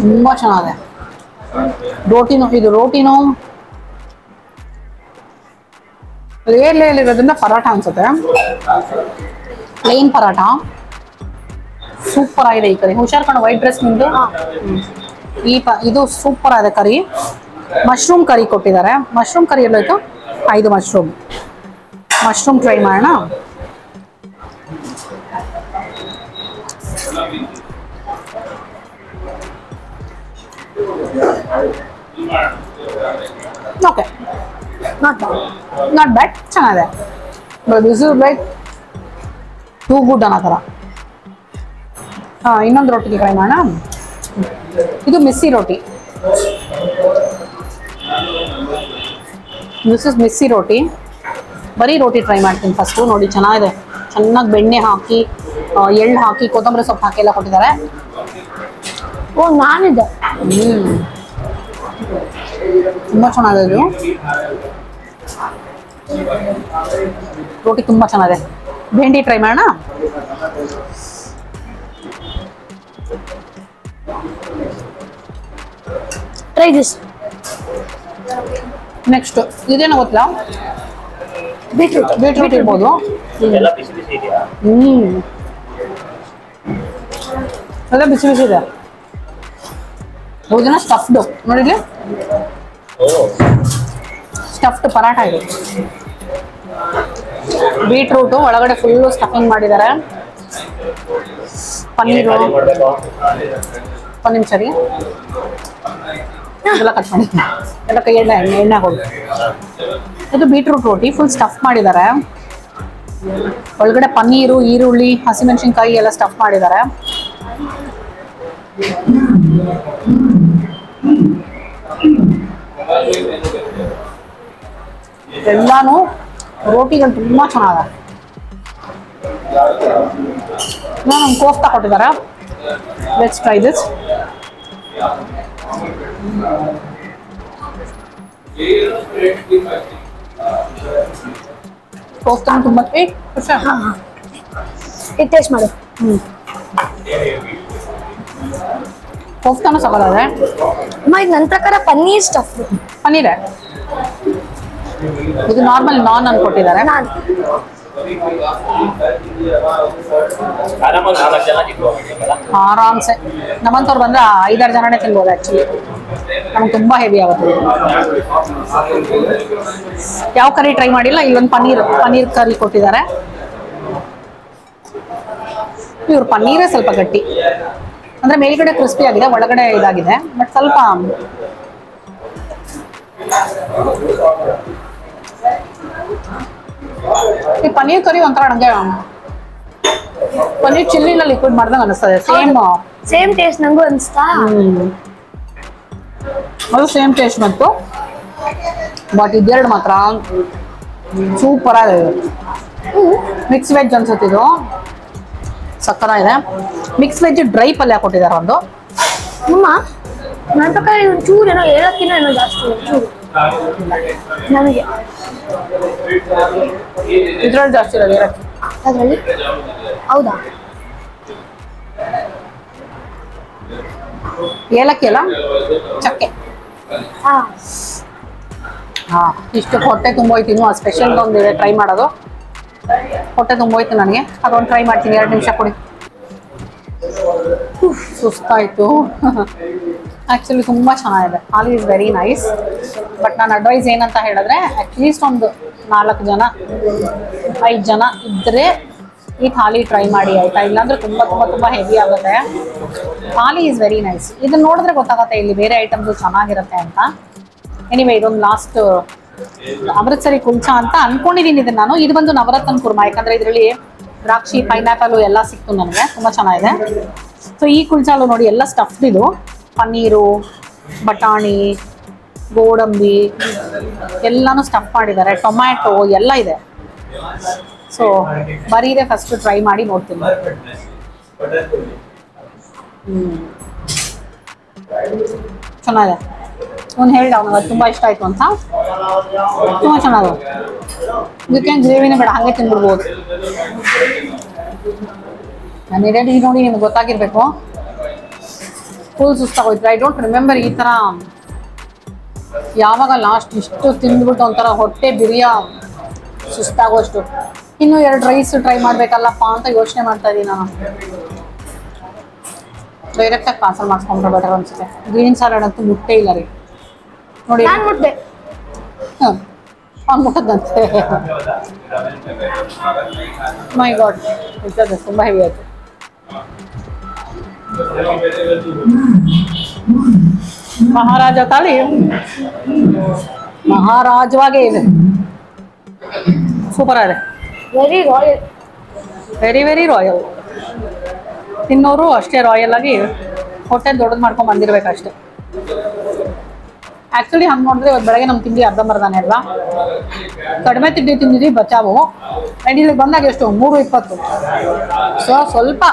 ತುಂಬಾ ಚೆನ್ನಾಗಿದೆ. ರೋಟಿನೂ ಲೇಯರ್ಲಿರೋದ್ರಿಂದ ಪರಾಠ ಅನ್ಸುತ್ತೆ. ಪ್ಲೇನ್ ಪರಾಠ ಸೂಪರ್ ಆಗಿದೆ. ಈ ಕರಿ ಹುಷಾರ್ ಕಣ, ವೈಟ್ ಡ್ರೆಸ್ ನಿಂದು. ಇದು ಸೂಪರ್ ಆಗಿದೆ ಕರಿ. ಮಶ್ರೂಮ್ ಕರಿ ಕೊಟ್ಟಿದ್ದಾರೆ. ಮಶ್ರೂಮ್ ಕರಿ ಎಲ್ಲೋಯ್ತು? ಇದು ಮಶ್ರೂಮ್ ಟ್ರೈ ಮಾಡೋಣ. ಓಕೆ, ನಾಟ್ ಬ್ಯಾಡ್, ಚೆನ್ನಾಗಿದೆ. But this is like too good ಅನ್ನೋ ಥರ. ಇನ್ನೊಂದು ರೋಟಿಗೆ ಟ್ರೈ ಮಾಡೋಣ. ಇದು ಮಿಸ್ಸಿ ರೋಟಿ. ದಿಸ್ ಇಸ್ ಮಿಸ್ಸಿ ರೋಟಿ. ಬರೀ ರೋಟಿ ಟ್ರೈ ಮಾಡ್ತೀನಿ ಫಸ್ಟು. ನೋಡಿ ಚೆನ್ನಾಗಿದೆ, ಚೆನ್ನಾಗಿ ಬೆಣ್ಣೆ ಹಾಕಿ, ಎಳ್ಳು ಹಾಕಿ, ಕೊತ್ತಂಬರಿ ಸೊಪ್ಪು ಹಾಕಿ ಎಲ್ಲ ಕೊಟ್ಟಿದ್ದಾರೆ. ಓ, ನಾನಿದೆ. ತುಂಬ ಚೆನ್ನಾಗಿದೆ ಇದು ರೋಟಿ, ತುಂಬ ಚೆನ್ನಾಗಿದೆ. ಭೇಂಡಿ ಟ್ರೈ ಮಾಡೋಣ. Try this. ನೆಕ್ಸ್ಟ್ ಇದೇನೋ ಗೊತ್ತಿಲ್ಲ, ಬೀಟ್ರೂಟ್ ಇರ್ಬೋದು. ಅದೇ ಬಿಸಿ ಬಿಸಿ ಇದೆ. ಇದನ್ನ ಸ್ಟಫ್ಡ್ ನೋಡಿದ್ಲಿ, ಸ್ಟಫ್ಡ್ ಪರಾಠ ಇದೆ. ಬೀಟ್ರೂಟು ಒಳಗಡೆ ಫುಲ್ಲು ಸ್ಟಫಿಂಗ್ ಮಾಡಿದ್ದಾರೆ. ಪನ್ನೀರು, ಒಂದು ನಿಮಿಷ ರೀ, ಇದೆಲ್ಲ ಕಟ್ ಮಾಡಿ ಎಲ್ಲ ಕೈ ಎಣ್ಣೆ ಹೋಗಿ. ಇದು ಬೀಟ್ರೂಟ್ ರೋಟಿ ಫುಲ್ ಸ್ಟಫ್ ಮಾಡಿದ್ದಾರೆ. ಒಳಗಡೆ ಪನ್ನೀರು, ಈರುಳ್ಳಿ, ಹಸಿಮೆಣಸಿನ್ಕಾಯಿ ಎಲ್ಲ ಸ್ಟಫ್ ಮಾಡಿದ್ದಾರೆ. ಎಲ್ಲಾನು ರೋಟಿಗಳು ತುಂಬಾ ಚೆನ್ನಾಗಿದೆ. ಒಂದು ಕೋಫ್ತಾ ಕೊಟ್ಟಿದ್ದಾರೆ. Let's try this. ಕೋಫ್ತಾ ತುಂಬಾ ಟೇಸ್ಟ್ ಮಾಡು. ಕೋಫ್ತಾನು ಸಕಲಾಗಿದೆ. ಅಮ್ಮ, ಇದು ನನ್ನ ಪ್ರಕಾರ ಪನ್ನೀರ್ ಸ್ಟಫ್. ಪನ್ನೀರೇ ಇದು. ನಾರ್ಮಲ್ ನಾನ್ ಅನ್ಕೊಟ್ಟಿದ್ದಾರೆ. ಆರಾಮ್ಸೆ ನಮ್ಮಂತವ್ರು ಬಂದ್ರೆ 5-6 ಜನನೇ ತಿನ್ಬೋದು. ಆಕ್ಚುಲಿ ನಮ್ಗೆ ತುಂಬಾ ಹೆವಿ ಆಗುತ್ತೆ. ಯಾವ ಕರಿ ಟ್ರೈ ಮಾಡಿಲ್ಲ. ಇಲ್ಲೊಂದು ಪನ್ನೀರ್ ಕರಿ ಕೊಟ್ಟಿದ್ದಾರೆ. ಇವ್ರ ಪನ್ನೀರೇ ಸ್ವಲ್ಪ ಗಟ್ಟಿ, ಅಂದ್ರೆ ಮೇಲ್ಗಡೆ ಕ್ರಿಸ್ಪಿ ಆಗಿದೆ, ಒಳಗಡೆ ಇದಾಗಿದೆ. ಬಟ್ ಸ್ವಲ್ಪ ಈ ಪನ್ನೀರ್ ಕರಿ ಒಂಥರ ನಂಗೆ ಪನ್ನೀರ್ ಚಿಲ್ಲಿನ ಲಿಕ್ವಿಡ್ ಮಾಡ್ದಂಗೆ ಅನಿಸ್ತದೆ. ಸೇಮ್ ಟೇಸ್ಟ್ ನಂಗೂ ಅನಿಸ್ತಾ. ಅದು ಸೇಮ್ ಟೇಸ್ಟ್ ಬಂತು. ಬಟ್ ಇದೆರಡು ಮಾತ್ರ ಸೂಪರ್ ಆಗಿದೆ. ಮಿಕ್ಸ್ ವೆಜ್ ಅನ್ಸುತ್ತೆ ಇದು, ಸಕ್ಕರ ಇದೆ. ಮಿಕ್ಸ್ ವೆಜ್ ಡ್ರೈ ಪಲ್ಯ ಕೊಟ್ಟಿದ್ದಾರೆ ಒಂದು. ಅಮ್ಮ, ನನ್ನ ಪ್ರಕಾರ ಇದೊಂದು ಚೂರು ಏನೋ ಏಳಕ್ಕಿಂತ ಏನೋ ಜಾಸ್ತಿ ಚೂರು ನನಗೆ. ಇದ್ರಲ್ಲಿ ಜಾಸ್ತಿ ಇರೋದು ಏಲಕ್ಕಿ ಅದರಲ್ಲಿ. ಹೌದಾ? ಏಲಕ್ಕಿ ಅಲ್ಲ, ಚಕ್ಕೆ. ಇಷ್ಟು ಹೊಟ್ಟೆ ತುಂಬೋಯ್ತು. ಇನ್ನೂ ಸ್ಪೆಷಲ್ ಒಂದಿದೆ ಟ್ರೈ ಮಾಡೋದು. ಹೊಟ್ಟೆ ತುಂಬೋಯ್ತು ನನಗೆ, ಅದೊಂದು ಟ್ರೈ ಮಾಡ್ತೀನಿ. 2 ನಿಮಿಷ ಕೊಡಿ. ಸುಸ್ತಾಯಿತು. ಆ್ಯಕ್ಚುಲಿ ತುಂಬ ಚೆನ್ನಾಗಿದೆ. Thali is very nice. But ನಾನು ಅಡ್ವೈಸ್ ಏನಂತ ಹೇಳಿದ್ರೆ, ಅಟ್ಲೀಸ್ಟ್ ಒಂದು 4 ಜನ 5 ಜನ ಇದ್ದರೆ ಈ ಥಾಲಿ ಟ್ರೈ ಮಾಡಿ ಆಯಿತಾ. ಇಲ್ಲಾಂದರೆ ತುಂಬ ತುಂಬ ತುಂಬ ಹೆವಿ ಆಗುತ್ತೆ. Thali is very nice. ಇದನ್ನು ನೋಡಿದ್ರೆ ಗೊತ್ತಾಗುತ್ತೆ ಇಲ್ಲಿ ಬೇರೆ ಐಟಮ್ಸು ಚೆನ್ನಾಗಿರುತ್ತೆ ಅಂತ. ಎನಿವೇ, ಇದೊಂದು ಲಾಸ್ಟ್ ಅಮೃತ್ಸರಿ ಕುಲ್ಚಾ ಅಂತ ಅನ್ಕೊಂಡಿದ್ದೀನಿ ಇದನ್ನು ನಾನು. ಇದು ಬಂದು ನವರತ್ನ ಕುರ್ಮಾ, ಯಾಕಂದರೆ ಇದರಲ್ಲಿ ದ್ರಾಕ್ಷಿ, ಪೈನಾಪಲು ಎಲ್ಲ ಸಿಕ್ತು ನನಗೆ. ತುಂಬ ಚೆನ್ನಾಗಿದೆ. ಸೊ ಈ ಕುಲ್ಚಾಲು ನೋಡಿ ಎಲ್ಲ ಸ್ಟಫ್ಡ್. ಇದು ಪನ್ನೀರು, ಬಟಾಣಿ, ಗೋಡಂಬಿ ಎಲ್ಲಾನು ಸ್ಟಫ್ ಮಾಡಿದ್ದಾರೆ, ಟೊಮ್ಯಾಟೊ ಎಲ್ಲ ಇದೆ. ಸೊ ಬರೀ ಇದೆ, ಫಸ್ಟ್ ಟ್ರೈ ಮಾಡಿ ನೋಡ್ತೀನಿ. ಚೆನ್ನಾಗಿದೆ. ಅವ್ನು ಹೇಳ್ದ ಅವನಿಗೆ ಅದು ತುಂಬ ಇಷ್ಟ ಆಯಿತು ಅಂತ. ತುಂಬ ಚೆನ್ನಾಗಿದೆ. ಇದಕ್ಕೆ ಗ್ರೇವಿನೇ ಬೇಡ, ಹಾಗೆ ತಿನ್ಬಿಡ್ಬೋದು. ನಾನು ರೆಡಿ ನೋಡಿ ನಿಮ್ಗೆ ಗೊತ್ತಾಗಿರ್ಬೇಕು. ಫುಲ್ ಸುಸ್ತಾಗೋಯ್ತು. ಐ ಡೋಂಟ್ ರಿಮೆಂಬರ್ ಈ ಥರ ಯಾವಾಗ ಲಾಸ್ಟ್ ಇಷ್ಟು ತಿಂದ್ಬಿಟ್ಟು ಒಂಥರ ಹೊಟ್ಟೆ ಬಿರಿಯ ಸುಸ್ತಾಗೋಷ್ಟು. ಇನ್ನೂ 2 ರೈಸ್ ಟ್ರೈ ಮಾಡಬೇಕಲ್ಲಪ್ಪ ಅಂತ ಯೋಚನೆ ಮಾಡ್ತಾ ಇದ್ದೀನಿ ನಾನು. ಡೈರೆಕ್ಟಾಗಿ ಪಾರ್ಸಲ್ ಮಾಡಿಸ್ಕೊಂಡ್ರೆ ಬೆಟರ್ ಅನ್ಸುತ್ತೆ. ಗ್ರೀನ್ ಸಾಲಡ್ ಅಂತೂ ಮುಟ್ಟೆ ಇಲ್ಲ ರೀ ನೋಡಿ. ನಾನು ಮುಟ್ದೆ. ಅವ್ನು ಮುಟ್ಟದಂತೆ. ಮೈ ಗಾಡ್, ಇರ್ತದೆ ತುಂಬ ಹೆವಿ ಆಯಿತು. ಮಹಾರಾಜ ತಾಳಿ ಮಹಾರಾಜವಾಗೇ ಇದೆ. ಸೂಪರ್ ಆಗಿದೆ. Very royal. Very very royal. ತಿನ್ನೋರು ಅಷ್ಟೇ ರಾಯಲ್ ಆಗಿ ಹೊಟ್ಟೆ ದೊಡ್ಡದು ಮಾಡ್ಕೊಂಡು ಬಂದಿರ್ಬೇಕಷ್ಟೆ. ಆ್ಯಕ್ಚುಲಿ ಹಂಗೆ ನೋಡಿದ್ರೆ ಇವತ್ತು ಬೆಳಗ್ಗೆ ನಮ್ಮ ತಿಂಡಿ ಅರ್ಧಂಬರ್ಧಾನೆ ಅಲ್ವಾ. ಕಡಿಮೆ ತಿಂಡಿ ತಿಂದಿದ್ವಿ ಬಚಾವು. ಆ್ಯಂಡ್ ಇಲ್ಲಿಗೆ ಬಂದಾಗ ಎಷ್ಟು 3:20. ಸೊ ಸ್ವಲ್ಪ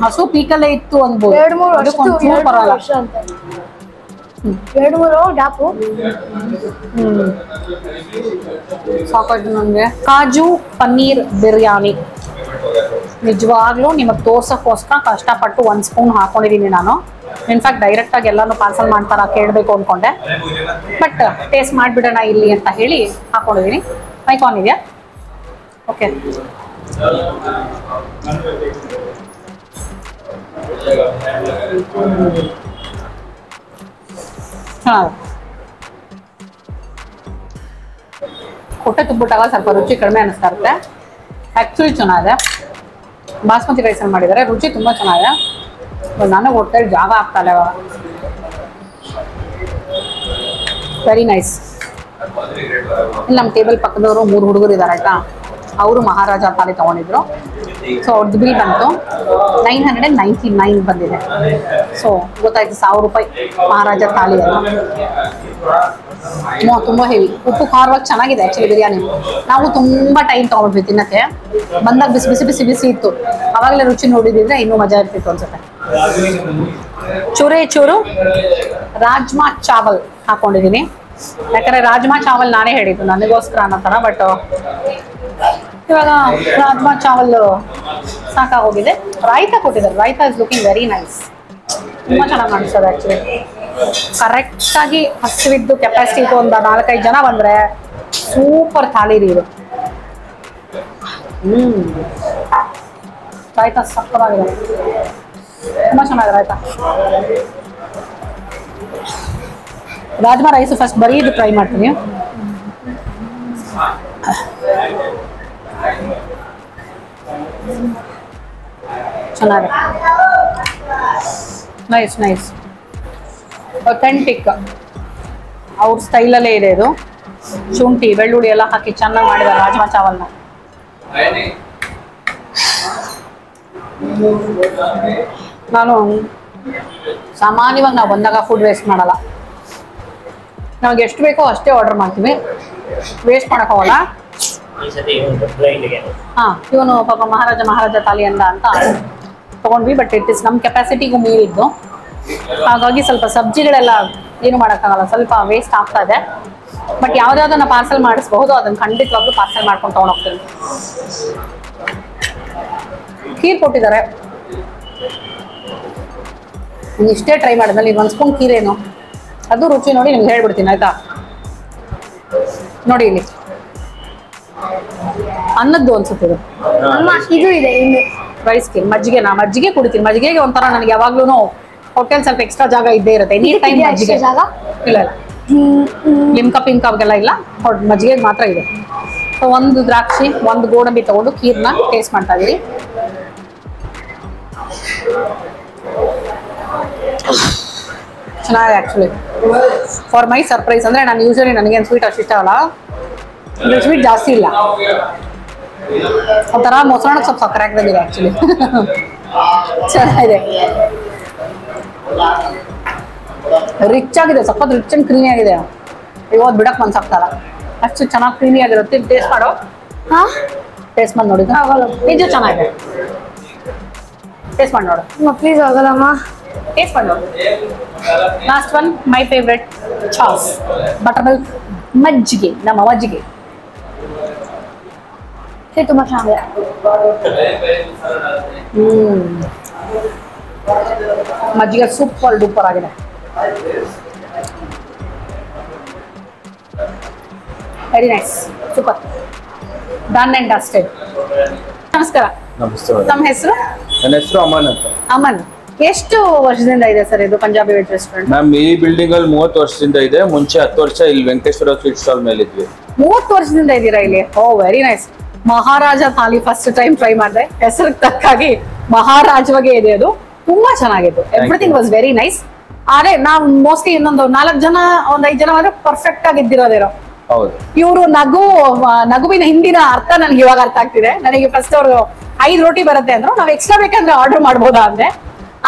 ಹಸು ಪೀಕಲ್ಲೇ ಇತ್ತು ಅನ್ಬೋದು. 2-3 ವರ್ಷ ಅಂತ 2-3 ಗ್ಯಾಪು. ಸಾಕಾಯ್ತು ನನಗೆ. ಕಾಜು ಪನ್ನೀರ್ ಬಿರಿಯಾನಿ ನಿಜವಾಗ್ಲೂ ನಿಮಗೆ ತೋರ್ಸೋಕ್ಕೋಸ್ಕರ ಕಷ್ಟಪಟ್ಟು 1 ಸ್ಪೂನ್ ಹಾಕೊಂಡಿದ್ದೀನಿ ನಾನು. ಇನ್ಫ್ಯಾಕ್ಟ್ ಡೈರೆಕ್ಟಾಗಿ ಎಲ್ಲನೂ ಪಾರ್ಸಲ್ ಮಾಡ್ತಾರ ಕೇಳಬೇಕು ಅಂದ್ಕೊಂಡೆ, ಬಟ್ ಟೇಸ್ಟ್ ಮಾಡಿಬಿಡೋಣ ಇಲ್ಲಿ ಅಂತ ಹೇಳಿ ಹಾಕೊಂಡಿದ್ದೀನಿ. ಮೈಕ್ ಆನ್ ಇದೆಯಾ? ಓಕೆ. ಚೆನ್ನಾಗಿದೆ. ಹೊಟ್ಟೆ ತುಂಬಿಟ್ಟಾಗ ಸ್ವಲ್ಪ ರುಚಿ ಕಡಿಮೆ ಅನ್ನಿಸ್ತಾ ಇರುತ್ತೆ. ಆ್ಯಕ್ಚುಲಿ ಚೆನ್ನಾಗಿದೆ. ಬಾಸ್ಮತಿ ರೈಸಲ್ಲಿ ಮಾಡಿದ್ದಾರೆ, ರುಚಿ ತುಂಬ ಚೆನ್ನಾಗಿದೆ. ನನಗೆ ಹೊಟ್ಟೆಲಿ ಜಾಗ ಆಗ್ತಾಯಿಲ್ಲ ಇವಾಗ. Very nice. ಇಲ್ಲಿ ನಮ್ಮ ಟೇಬಲ್ ಪಕ್ಕದವರು 3 ಹುಡುಗರು ಇದ್ದಾರೆ ಆಯಿತಾ. ಅವರು ಮಹಾರಾಜ ಥಾಲಿ ತೊಗೊಂಡಿದ್ರು. ಸೊ ಅವ್ರದ್ದು ಬಿಲ್ ಬಂತು 999 ಬಂದಿದೆ. ಸೊ ಗೊತ್ತಾಯ್ತು 1000 ರೂಪಾಯಿ ಮಹಾರಾಜ ಥಾಲಿ ಅಲ್ಲ. ತುಂಬ ಹೆವಿ. ಉಪ್ಪು ಖಾರವಾಗಿ ಚೆನ್ನಾಗಿದೆ ಆ್ಯಕ್ಚುಲಿ ಬಿರಿಯಾನಿ. ನಾವು ತುಂಬ ಟೈಮ್ ತೊಗೊಂಡ್ವಿ ತಿನ್ನಕ್ಕೆ. ಬಂದಾಗ ಬಿಸಿ ಬಿಸಿ ಬಿಸಿ ಬಿಸಿ ಇತ್ತು. ಆವಾಗಲೇ ರುಚಿ ನೋಡಿದ್ರೆ ಇನ್ನೂ ಮಜಾ ಇರ್ತಿತ್ತು ಅನ್ಸುತ್ತೆ. ಚೂರೇ ಚೂರು ರಾಜ್ಮಾ ಚಾವಲ್ ಹಾಕೊಂಡಿದ್ದೀನಿ. ಯಾಕಂದರೆ ರಾಜ್ಮಾ ಚಾವಲ್ ನಾನೇ ಹೇಳಿದ್ದು ನನಗೋಸ್ಕರ ಅನ್ನೋ ಥರ. ಬಟ್ ಇವಾಗ ರಾಜ್ಮಾ ಚಾವಲ್ ಸಾಕಾಗೋಗಿದೆ. ರಾಯ್ತಾ ಕೊಟ್ಟಿದ್ದಾರೆ. Raita is looking very nice. ತುಂಬ ಚೆನ್ನಾಗಿ ಕಾಣಿಸ್ತದೆ ಆ್ಯಕ್ಚುಲಿ. ಕರೆಕ್ಟಾಗಿ ಹಸಿವಿದ್ದು ಕೆಪಾಸಿಟಿ ಇತ್ತು ಒಂದು 4-5 ಜನ ಬಂದರೆ ಸೂಪರ್ ಥಾಲಿ ರೀ ಇದು. ರಾಯ್ತಾ ಸಕ್ಕತ್ತಾಗಿದೆ. ತುಂಬ ಚೆನ್ನಾಗಿದೆ ರಾಯ್ತಾ. ರಾಜ್ಮಾ ರೈಸು ಫಸ್ಟ್ ಬರೀ ಇದು ಟ್ರೈ ಮಾಡ್ತೀನಿ. ಚೆನ್ನಾಗಿದೆ. Nice nice. ಅಥೆಂಟಿಕ್ ಅವ್ರ ಸ್ಟೈಲಲ್ಲೇ ಇದೆ ಇದು. ಶುಂಠಿ ಬೆಳ್ಳುಳ್ಳಿ ಎಲ್ಲ ಹಾಕಿ ಚೆನ್ನಾಗಿ ಮಾಡಿದ್ದಾರೆ ರಾಜ್ಮಾ ಚಾವಲ್ನ. ನಾನು ಸಾಮಾನ್ಯವಾಗಿ ನಾವು ಬಂದಾಗ ಫುಡ್ ವೇಸ್ಟ್ ಮಾಡಲ್ಲ. ನಮಗೆ ಎಷ್ಟು ಬೇಕೋ ಅಷ್ಟೇ ಆರ್ಡರ್ ಮಾಡ್ತೀವಿ, ವೇಸ್ಟ್ ಮಾಡೋಕ್ಕಾಗಲ್ಲ. ಹಾಂ, ಇವನು ಪಾಪ ಮಹಾರಾಜ ಥಾಲಿ ಅಂತ ತೊಗೊಂಡ್ವಿ. ಬಟ್ ಇಟ್ ಇಸ್ ನಮ್ಮ ಕೆಪಾಸಿಟಿಗೂ ಮೀರಿದ್ದು. ಹಾಗಾಗಿ ಸ್ವಲ್ಪ ಸಬ್ಜಿಗಳೆಲ್ಲ ಏನು ಮಾಡೋಕ್ಕಾಗಲ್ಲ, ಸ್ವಲ್ಪ ವೇಸ್ಟ್ ಆಗ್ತಾ ಇದೆ. ಬಟ್ ಯಾವುದಾದನ್ನ ಪಾರ್ಸಲ್ ಮಾಡಿಸ್ಬಹುದು, ಅದನ್ನು ಖಂಡಿತವಾಗ್ಲೂ ಪಾರ್ಸಲ್ ಮಾಡ್ಕೊಂಡು ತೊಗೊಂಡೋಗ್ತೀನಿ. ಖೀರ್ ಕೊಟ್ಟಿದ್ದಾರೆ. ಇಷ್ಟೇ ಟ್ರೈ ಮಾಡಿದ್ಮೇಲೆ ಈಗ 1 ಸ್ಪೂನ್ ಖೀರೇನು ಅದು ರುಚಿ ನೋಡಿ ನಿಮ್ಗೆ ಹೇಳ್ಬಿಡ್ತೀನಿ ಆಯ್ತಾ. ನೋಡಿ ಇಲ್ಲಿ ಅನ್ನದ್ದು ಅನ್ಸುತ್ತೆ ಇದು. ಇದು ಇದೆ ಇನ್ನು ರೈಸ್ಗೆ ಮಜ್ಜಿಗೆ ಕುಡಿತೀನಿ. ಮಜ್ಜಿಗೆಗೆ ಒಂಥರ ನನಗೆ ಯಾವಾಗ್ಲೂ ಹೋಟೆಲ್ ಸ್ವಲ್ಪ ಎಕ್ಸ್ಟ್ರಾ ಜಾಗ ಇದ್ದೇ ಇರುತ್ತೆ. ಎನಿ ಟೈಮ್ ಮಜ್ಜಿಗೆ ಜಾಗ ಇಲ್ಲ ಲಿಮ್ಕಾ ಪಿಂಕಾಗೆಲ್ಲ ಇಲ್ಲ, ಮಜ್ಜಿಗೆಗೆ ಮಾತ್ರ ಇದೆ. ಸೊ 1 ದ್ರಾಕ್ಷಿ 1 ಗೋಡಂಬಿ ತಗೊಂಡು ಖೀರ್ನ ಟೇಸ್ಟ್ ಮಾಡ್ತಾ ಇದೀವಿ. ಚೆನ್ನಾಗಿದೆ ಆ್ಯಕ್ಚುಲಿ. ಫಾರ್ ಮೈ ಸರ್ಪ್ರೈಸ್ ಅಂದರೆ ನಾನು ಯೂಶಲಿ ನನಗೇನು ಸ್ವೀಟ್ ಅಷ್ಟು ಇಷ್ಟ ಅಲ್ಲ, ಸ್ವೀಟ್ ಜಾಸ್ತಿ ಇಲ್ಲ. ಒಂಥರ ಮೊಸರನ್ನಕ್ಕೆ ಸ್ವಲ್ಪ ಸಕ್ಕರೆ ಹಾಕಿದಂಗಿದೆ ಆ್ಯಕ್ಚುಲಿ. ಚೆನ್ನಾಗಿದೆ. ರಿಚ್ ಆಗಿದೆ, ಸಖತ್ ರಿಚ್ ಅಂಡ್ ಕ್ರೀಮಿ ಆಗಿದೆ. ಇವತ್ತು ಬಿಡಕ್ ಮನ್ಸಾಗ್ತಲ್ಲ, ಅಷ್ಟು ಚೆನ್ನಾಗಿ ಕ್ರೀಮಿ ಆಗಿರುತ್ತೆ. ಟೇಸ್ಟ್ ಮಾಡೋ, ಹಾ ಟೇಸ್ಟ್ ಮಾಡಿ ನೋಡಿ, ನಿಜ ಚೆನ್ನಾಗಿದೆ. ಟೇಸ್ಟ್ ಮಾಡಿ ನೋಡು, ಪ್ಲೀಸ್ ಆಗಲ್ಲಮ್ಮ. ಟೇಸ್ಟ್ ಮಾಡಿ ನೋಡು. Last one my favourite Chas, butter milk ಮಜ್ಜಿಗೆ, ನಮ್ಮ ಮಜ್ಜಿಗೆ ತುಂಬಾ ಚೆನ್ನಾಗಿದೆ. ಮಜ್ಜಿಗೆ ಸೂಪರ್ ಡೂಪರ್ ಆಗಿದೆ. Very nice, super, done and dusted. ನಮಸ್ಕಾರ. ನಮಸ್ತೆ. ತಮ್ಮ ಹೆಸರು? ನನ್ನ ಹೆಸರು ಅಮನ್ ಅಂತ. ಅಮನ್, ಎಷ್ಟು ವರ್ಷದಿಂದ ಇದೆ ಸರ್ ಇದು ಪಂಜಾಬಿ ವೆಜ್ ರೆಸ್ಟೋರೆಂಟ್? ಮ್ಯಾಮ್ ಈ ಬಿಲ್ಡಿಂಗ್ ಅಲ್ಲಿ 30 ವರ್ಷದಿಂದ ಇದೆ. ಮುಂಚೆ 10 ವರ್ಷ ಇಲ್ಲಿ ವೆಂಕಟೇಶ್ವರ ಸ್ವೀಟ್ ಸ್ಟಾಲ್ ಮೇಲೆ ಇದ್ವಿ. 30 ವರ್ಷದಿಂದ ಇದ್ದೀರಾ ಇಲ್ಲಿ? ಓ ವೆರಿ ನೈಸ್. ಮಹಾರಾಜ ಥಾಲಿ ಫಸ್ಟ್ ಟೈಮ್ ಟ್ರೈ ಮಾಡಿದೆ. ಹೆಸರಿಗೆ ತಕ್ಕಾಗಿ ಮಹಾರಾಜವಾಗೆ ಇದೆ ಅದು, ತುಂಬಾ ಚೆನ್ನಾಗಿತ್ತು. Everything was very nice. ಆದ್ರೆ ನಾವು ಮೋಸ್ಟ್ಲಿ ಇನ್ನೊಂದು 4 ಜನ, 5 ಜನ ಆದ್ರೆ ಪರ್ಫೆಕ್ಟ್ ಆಗಿ ಇದ್ದಿರೋದೇನೋ. ಹೌದು. ಇವರು ನಗುವಿನ ಹಿಂದಿನ ಅರ್ಥ ನನಗೆ ಇವಾಗ ಅರ್ಥ ಆಗ್ತಿದೆ. ನನಗೆ ಫಸ್ಟ್ ಅವರು 5 ರೋಟಿ ಬರುತ್ತೆ ಅಂದ್ರು, ನಾವ್ ಎಕ್ಸ್ಟ್ರಾ ಬೇಕಂದ್ರೆ ಆರ್ಡರ್ ಮಾಡ್ಬೋದಾ ಅಂದೆ.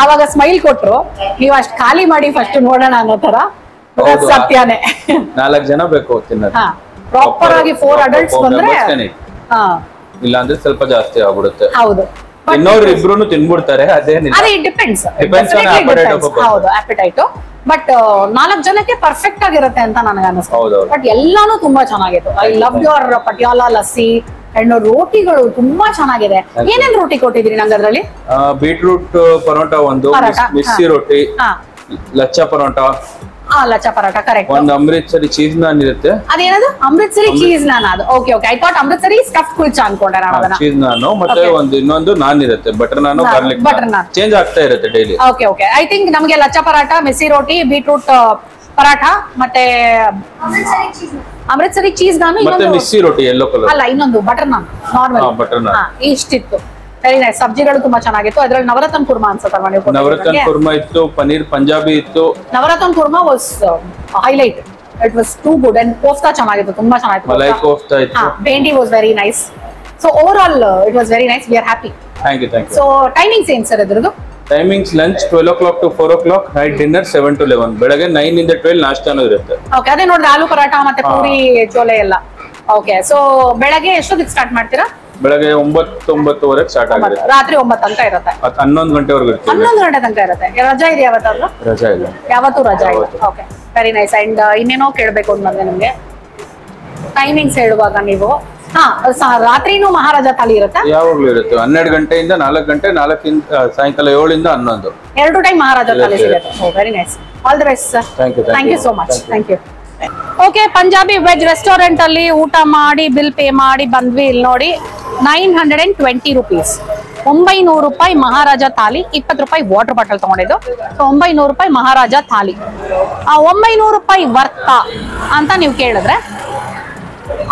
ಆವಾಗ ಸ್ಮೈಲ್ ಕೊಟ್ರು, ನೀವು ಅಷ್ಟು ಖಾಲಿ ಮಾಡಿ ಫಸ್ಟ್ ನೋಡೋಣ ಅನ್ನೋ ತರ. ಸತ್ಯಾನೇ, 4 ಜನ ಬೇಕು ತಿನ್ನೋದು. ಹಾ, ಪ್ರಾಪರ್ ಆಗಿ 4 ಅಡಲ್ಟ್ಸ್ ಬಂದ್ರೆ ಹಾ, ಇಲ್ಲ ಅಂದ್ರೆ ಸ್ವಲ್ಪ ಜಾಸ್ತಿ ಆಗ್ಬಿಡುತ್ತೆ. ಹೌದು. ಇನ್ನೊಬ್ರು ಇಬ್ರು ತಿನ್ಬಿಡ್ತಾರೆ, ಅದೇನಿಲ್ಲ. ಅದೇ ಡಿಪೆಂಡ್ಸ್. Appetite. ಹೌದು, ಅಪೆಟೈಟ್. ಬಟ್ 4 ಜನಕ್ಕೆ ಪರ್ಫೆಕ್ಟ್ ಆಗಿರುತ್ತೆ ಅಂತ ನನಗೆ ಅನಿಸ್ತು. ಹೌದು. ಬಟ್ ಎಲ್ಲಾನು ತುಂಬಾ ಚೆನ್ನಾಗಿತ್ತು. I love your Patiala lassi and ರೋಟಿಗಳು ತುಂಬಾ ಚೆನ್ನಾಗಿದೆ. ಏನೇನ್ ರೋಟಿ ಕೊಟ್ಟಿದ್ರಿ ನಂಗೆ ಅದ್ರಲ್ಲಿ? ಬೀಟ್ರೂಟ್ ಪರೋಟ ಒಂದು, ಪರೋಟ, ಮಿಸ್ಸಿ ರೊಟ್ಟಿ, ಹಾ, ಲಚ್ಚಾ ಪರೋಟ, ಲಚ್ಚಾ ಪರೋಟ, ಕರೆಕ್ಟ್. ಒಂದು ಅಮೃತ್ಸರಿ ಚೀಸ್ ನಾನ್ ಇರುತ್ತೆ. ಅದೇನದು? ಅಮೃತ್ಸರಿ ಚೀಸ್ ನಾನ್. ಅದು okay okay, I thought Amritsari stuffed kulcha ಅನ್ಕೊಂಡೆ ನಾನು ಅದನ್ನ. ಚೀಸ್ ನಾನು ಮತ್ತೆ ಇನ್ನೊಂದು ನಾನ್ ಇರುತ್ತೆ, butter naan, garlic butter naan change ಆಗ್ತಾ ಇರುತ್ತೆ daily. Okay okay, I think ನಮಗೆ ಲಚ್ಚಾ ಪರಾಟ, ಮಿಸ್ಸಿ ರೋಟಿ, ಬೀಟ್ರೂಟ್ ಪರಾಠ, ಮತ್ತೆ ಅಮೃತ್ಸರಿ ಚೀಸ್ ನಾನು, ಮತ್ತೆ ಇನ್ನೊಂದು ಮಿಸ್ಸಿ ರೊಟ್ಟಿ ಯೆಲ್ಲೋ ಕಲರ್, ಅಲ್ಲ ಇನ್ನೊಂದು ಬಟರ್ ನಾನ್ ನಾರ್ಮಲ್. ಬಟರ್ ನಾನ್ ಇಷ್ಟಿತ್ತು. Very nice. ಸಬ್ಜಿಗಳು ತುಂಬಾ ಚೆನ್ನಾಗಿತ್ತು. ಅದ್ರಲ್ಲಿ ನವರತ್ನ ಕುರ್ಮಾ ಅನ್ಸುತ್ತಲ್ವಾ ನೀವು? ನವರತ್ನ ಕುರ್ಮಾ ಇತ್ತು, ಪನೀರ್ ಪಂಜಾಬಿ ಇತ್ತು. Navratan korma was highlight. It was too good. And kofta ಚೆನ್ನಾಗಿತ್ತು, ತುಂಬಾ ಚೆನ್ನಾಗಿತ್ತು. ಮಲೈ ಕೋಫ್ತಾ ಇತ್ತು. Bhindi was very nice. So overall it was very nice. We are happy. Thank you, thank you. So timings ಏನ್ ಸರ್ ಇದ್ರದ್ದು? Timings lunch 12 o'clock to 4 o'clock, night dinner 7 to 11. ಬೆಳಗ್ಗೆ 9 ಇಂದ 12 ನಾಷ್ಟಾನು ಇರುತ್ತೆ. Okay, ಅದೇ ನೋಡಿದ್ರೆ ಆಲೂ ಪರಾಟ ಮತ್ತೆ ಪೂರಿ ಚೋಲೆ ಎಲ್ಲ. ಓಕೆ, ಸೊ ಬೆಳಗ್ಗೆ ಎಷ್ಟೊತ್ತಿಗೆ ಸ್ಟಾರ್ಟ್ ಮಾಡ್ತೀರಾ? ಬೆಳಗ್ಗೆ 9-9:30 ಸ್ಟಾರ್ಟ್ ಆಗುತ್ತೆ. ರಾತ್ರಿ 9 ತನಕ ಇರುತ್ತೆ. 11 ಗಂಟೆವರೆಗೂ ಇರ್ತೀವಿ. 11 ಗಂಟೆ ತನಕ ಇರುತ್ತೆ. ರಜಾ ಇದೆ ಯಾವತ್ತಾದ್ರು? ರಜಾ ಇಲ್ಲ, ಯಾವತ್ತೂ ರಜಾ ಇಲ್ಲ. Okay, very nice. ಅಂಡ್ ಇನ್ನೇನೋ ಕೇಳಬೇಕು ಅಂತ ಬಂದೆ ನಿಮ್ಗೆ. ಟೈಮಿಂಗ್ಸ್ ಹೇಳುವಾಗ ನೀವು ರಾತ್ರಿನೂ ಮಹಾರಾಜಾ ಥಾಲಿ ಇರುತ್ತೆ? ಯಾವಾಗ್ಲೂ ಇರುತ್ತೆ. 12 ಗಂಟೆಯಿಂದ 4 ಗಂಟೆ, 4 ಸಾಯಂಕಾಲ 7 ಇಂದ 11. 2 ಟೈಮ್ ಮಹಾರಾಜಾ ಥಾಲಿ ಸಿಗುತ್ತೆ. Oh very nice. All the best sir. Thank you so much. Thank you. Okay, Punjabi veg restaurant ಅಲ್ಲಿ ಊಟ ಮಾಡಿ ಬಿಲ್ ಪೇ ಮಾಡಿ ಬಂದ್ವಿ. ಇಲ್ಲಿ ನೋಡಿ 920 rupees, 900 ರೂಪಾಯಿ ಮಹಾರಾಜಾ ಥಾಲಿ, 20 ರೂಪಾಯಿ ವಾಟರ್ ಬಾಟಲ್ ತಗೊಂಡಿದ್ದು. ಸೊ 900 ರೂಪಾಯಿ ಮಹಾರಾಜಾ ಥಾಲಿ. ಆ 900 ರೂಪಾಯಿ ವರ್ತ ಅಂತ ನೀವು ಕೇಳಿದ್ರೆ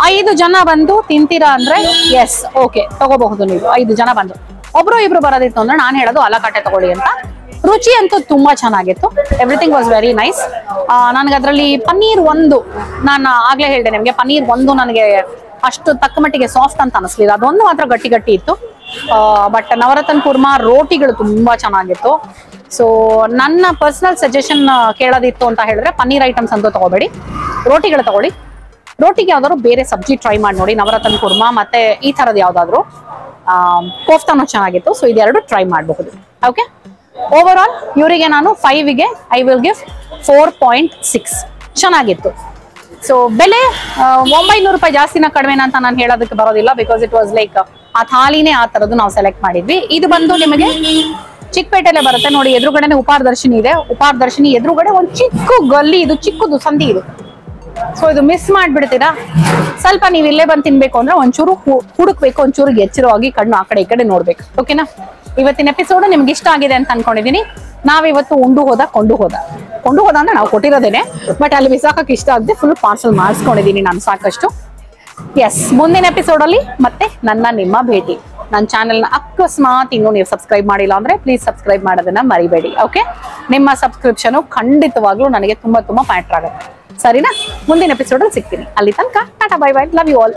5 ಜನ ಬಂದು ತಿಂತೀರಾ ಅಂದ್ರೆ ಎಸ್, ಓಕೆ ತಗೋಬಹುದು ನೀವು. 5 ಜನ ಬಂದು, ಒಬ್ರು ಇಬ್ರು ಬರೋದಿತ್ತು ಅಂದ್ರೆ ನಾನು ಹೇಳೋದು ಅಲಕಾಟೆ ತಗೊಳ್ಳಿ ಅಂತ. ರುಚಿ ಅಂತೂ ತುಂಬಾ ಚೆನ್ನಾಗಿತ್ತು. Everything was very nice. ನನಗೆ ಅದರಲ್ಲಿ ಪನ್ನೀರ್ ಒಂದು, ನಾನು ಆಗ್ಲೇ ಹೇಳಿದೆ ನಿಮಗೆ, ಪನ್ನೀರ್ ಒಂದು ನನಗೆ ಅಷ್ಟು ತಕ್ಕ ಮಟ್ಟಿಗೆ ಸಾಫ್ಟ್ ಅಂತ ಅನಿಸ್ಲಿಲ್ಲ. ಅದೊಂದು ಮಾತ್ರ ಗಟ್ಟಿ ಗಟ್ಟಿ ಇತ್ತು. ಬಟ್ ನವರತ್ನ ಕುರ್ಮಾ ರೋಟಿಗಳು ತುಂಬಾ ಚೆನ್ನಾಗಿತ್ತು. ಸೊ ನನ್ನ ಪರ್ಸನಲ್ ಸಜೆಷನ್ ಕೇಳೋದಿತ್ತು ಅಂತ ಹೇಳಿದ್ರೆ ಪನ್ನೀರ್ ಐಟಮ್ಸ್ ಅಂತೂ ತಗೋಬೇಡಿ, ರೋಟಿಗಳು ತಗೊಳ್ಳಿ. ರೋಟಿಗೆ ಯಾವ್ದಾದ್ರು ಬೇರೆ ಸಬ್ಜಿ ಟ್ರೈ ಮಾಡಿ ನೋಡಿ, ನವರತ್ನ ಕುರ್ಮಾ ಮತ್ತೆ ಈ ತರದ್ ಯಾವ್ದಾದ್ರು. ಕೋಫ್ತಾನು ಚೆನ್ನಾಗಿತ್ತು. ಸೊ ಇದೆರಡು ಟ್ರೈ ಮಾಡಬಹುದು. ಓಕೆ, ಓವರ್ ಆಲ್ ಇವರಿಗೆ ನಾನು 5ಗೆ ಐ ವಿಲ್ ಗಿವ್ 4.6. ಚೆನ್ನಾಗಿತ್ತು. ಸೊ ಬೆಲೆ 900 ರೂಪಾಯಿ ಜಾಸ್ತಿನ ಕಡಿಮೆನ ಅಂತ ನಾನು ಹೇಳೋದಕ್ಕೆ ಬರೋದಿಲ್ಲ. ಬಿಕಾಸ್ ಇಟ್ ವಾಸ್ ಲೈಕ್ ಆ ಥಾಲಿನೇ ಆ ತರದ್ದು ನಾವು ಸೆಲೆಕ್ಟ್ ಮಾಡಿದ್ವಿ. ಇದು ಬಂದು ನಿಮಗೆ ಚಿಕ್ಕಪೇಟೆಲೆ ಬರುತ್ತೆ ನೋಡಿ, ಎದುರುಗಡೆನೆ ಉಪಾರ ದರ್ಶಿನಿ ಇದೆ. ಉಪಾರ ದರ್ಶಿನಿ ಎದುರುಗಡೆ ಒಂದು ಚಿಕ್ಕ ಗಲ್ಲಿ, ಇದು ಚಿಕ್ಕದು ಸಂಧಿ ಇದು. ಸೊ ಇದು ಮಿಸ್ ಮಾಡ್ಬಿಡ್ತೀರಾ? ಸ್ವಲ್ಪ ನೀವು ಇಲ್ಲೇ ಬಂದು ತಿನ್ಬೇಕು ಅಂದ್ರೆ ಒಂಚೂರು ಹುಡುಕ್ಬೇಕು, ಒಂಚೂರು ಎಚ್ಚರವಾಗಿ ಕಣ್ಣು ಆ ಕಡೆ ಈ ಕಡೆ ನೋಡ್ಬೇಕು. ಓಕೆನಾ? ಇವತ್ತಿನ ಎಪಿಸೋಡ್ ನಿಮ್ಗೆ ಇಷ್ಟ ಆಗಿದೆ ಅಂತ ಅನ್ಕೊಂಡಿದೀನಿ. ನಾವಿವತ್ತು ಕೊಂಡು ಹೋದ ಅಂದ್ರೆ ನಾವು ಕೊಟ್ಟಿರೋದೇನೆ, ಬಟ್ ಅಲ್ಲಿ ಬಿಸಾಕಕ್ಕೆ ಇಷ್ಟ ಆಗದೆ ಫುಲ್ ಪಾರ್ಸಲ್ ಮಾಡಿಸ್ಕೊಂಡಿದೀನಿ ನಾನು ಸಾಕಷ್ಟು. ಎಸ್, ಮುಂದಿನ ಎಪಿಸೋಡ್ ಅಲ್ಲಿ ಮತ್ತೆ ನಿಮ್ಮ ಭೇಟಿ. ನನ್ನ ಚಾನೆಲ್ನ ಅಕಸ್ಮಾತ್ ಇನ್ನೂ ನೀವು ಸಬ್ಸ್ಕ್ರೈಬ್ ಮಾಡಿಲ್ಲ ಅಂದ್ರೆ ಪ್ಲೀಸ್ ಸಬ್ಸ್ಕ್ರೈಬ್ ಮಾಡೋದನ್ನ ಮರಿಬೇಡಿ. ಓಕೆ, ನಿಮ್ಮ ಸಬ್ಸ್ಕ್ರಿಪ್ಷನ್ ಖಂಡಿತವಾಗ್ಲೂ ನನಗೆ ತುಂಬಾ ಮ್ಯಾಟರ್ ಆಗುತ್ತೆ. ಸರಿನಾ? ಮುಂದಿನ ಎಪಿಸೋಡ್ ಅಲ್ಲಿ ಸಿಗ್ತೀನಿ. ಅಲ್ಲಿ ತನಕ tata, bye bye, love you all.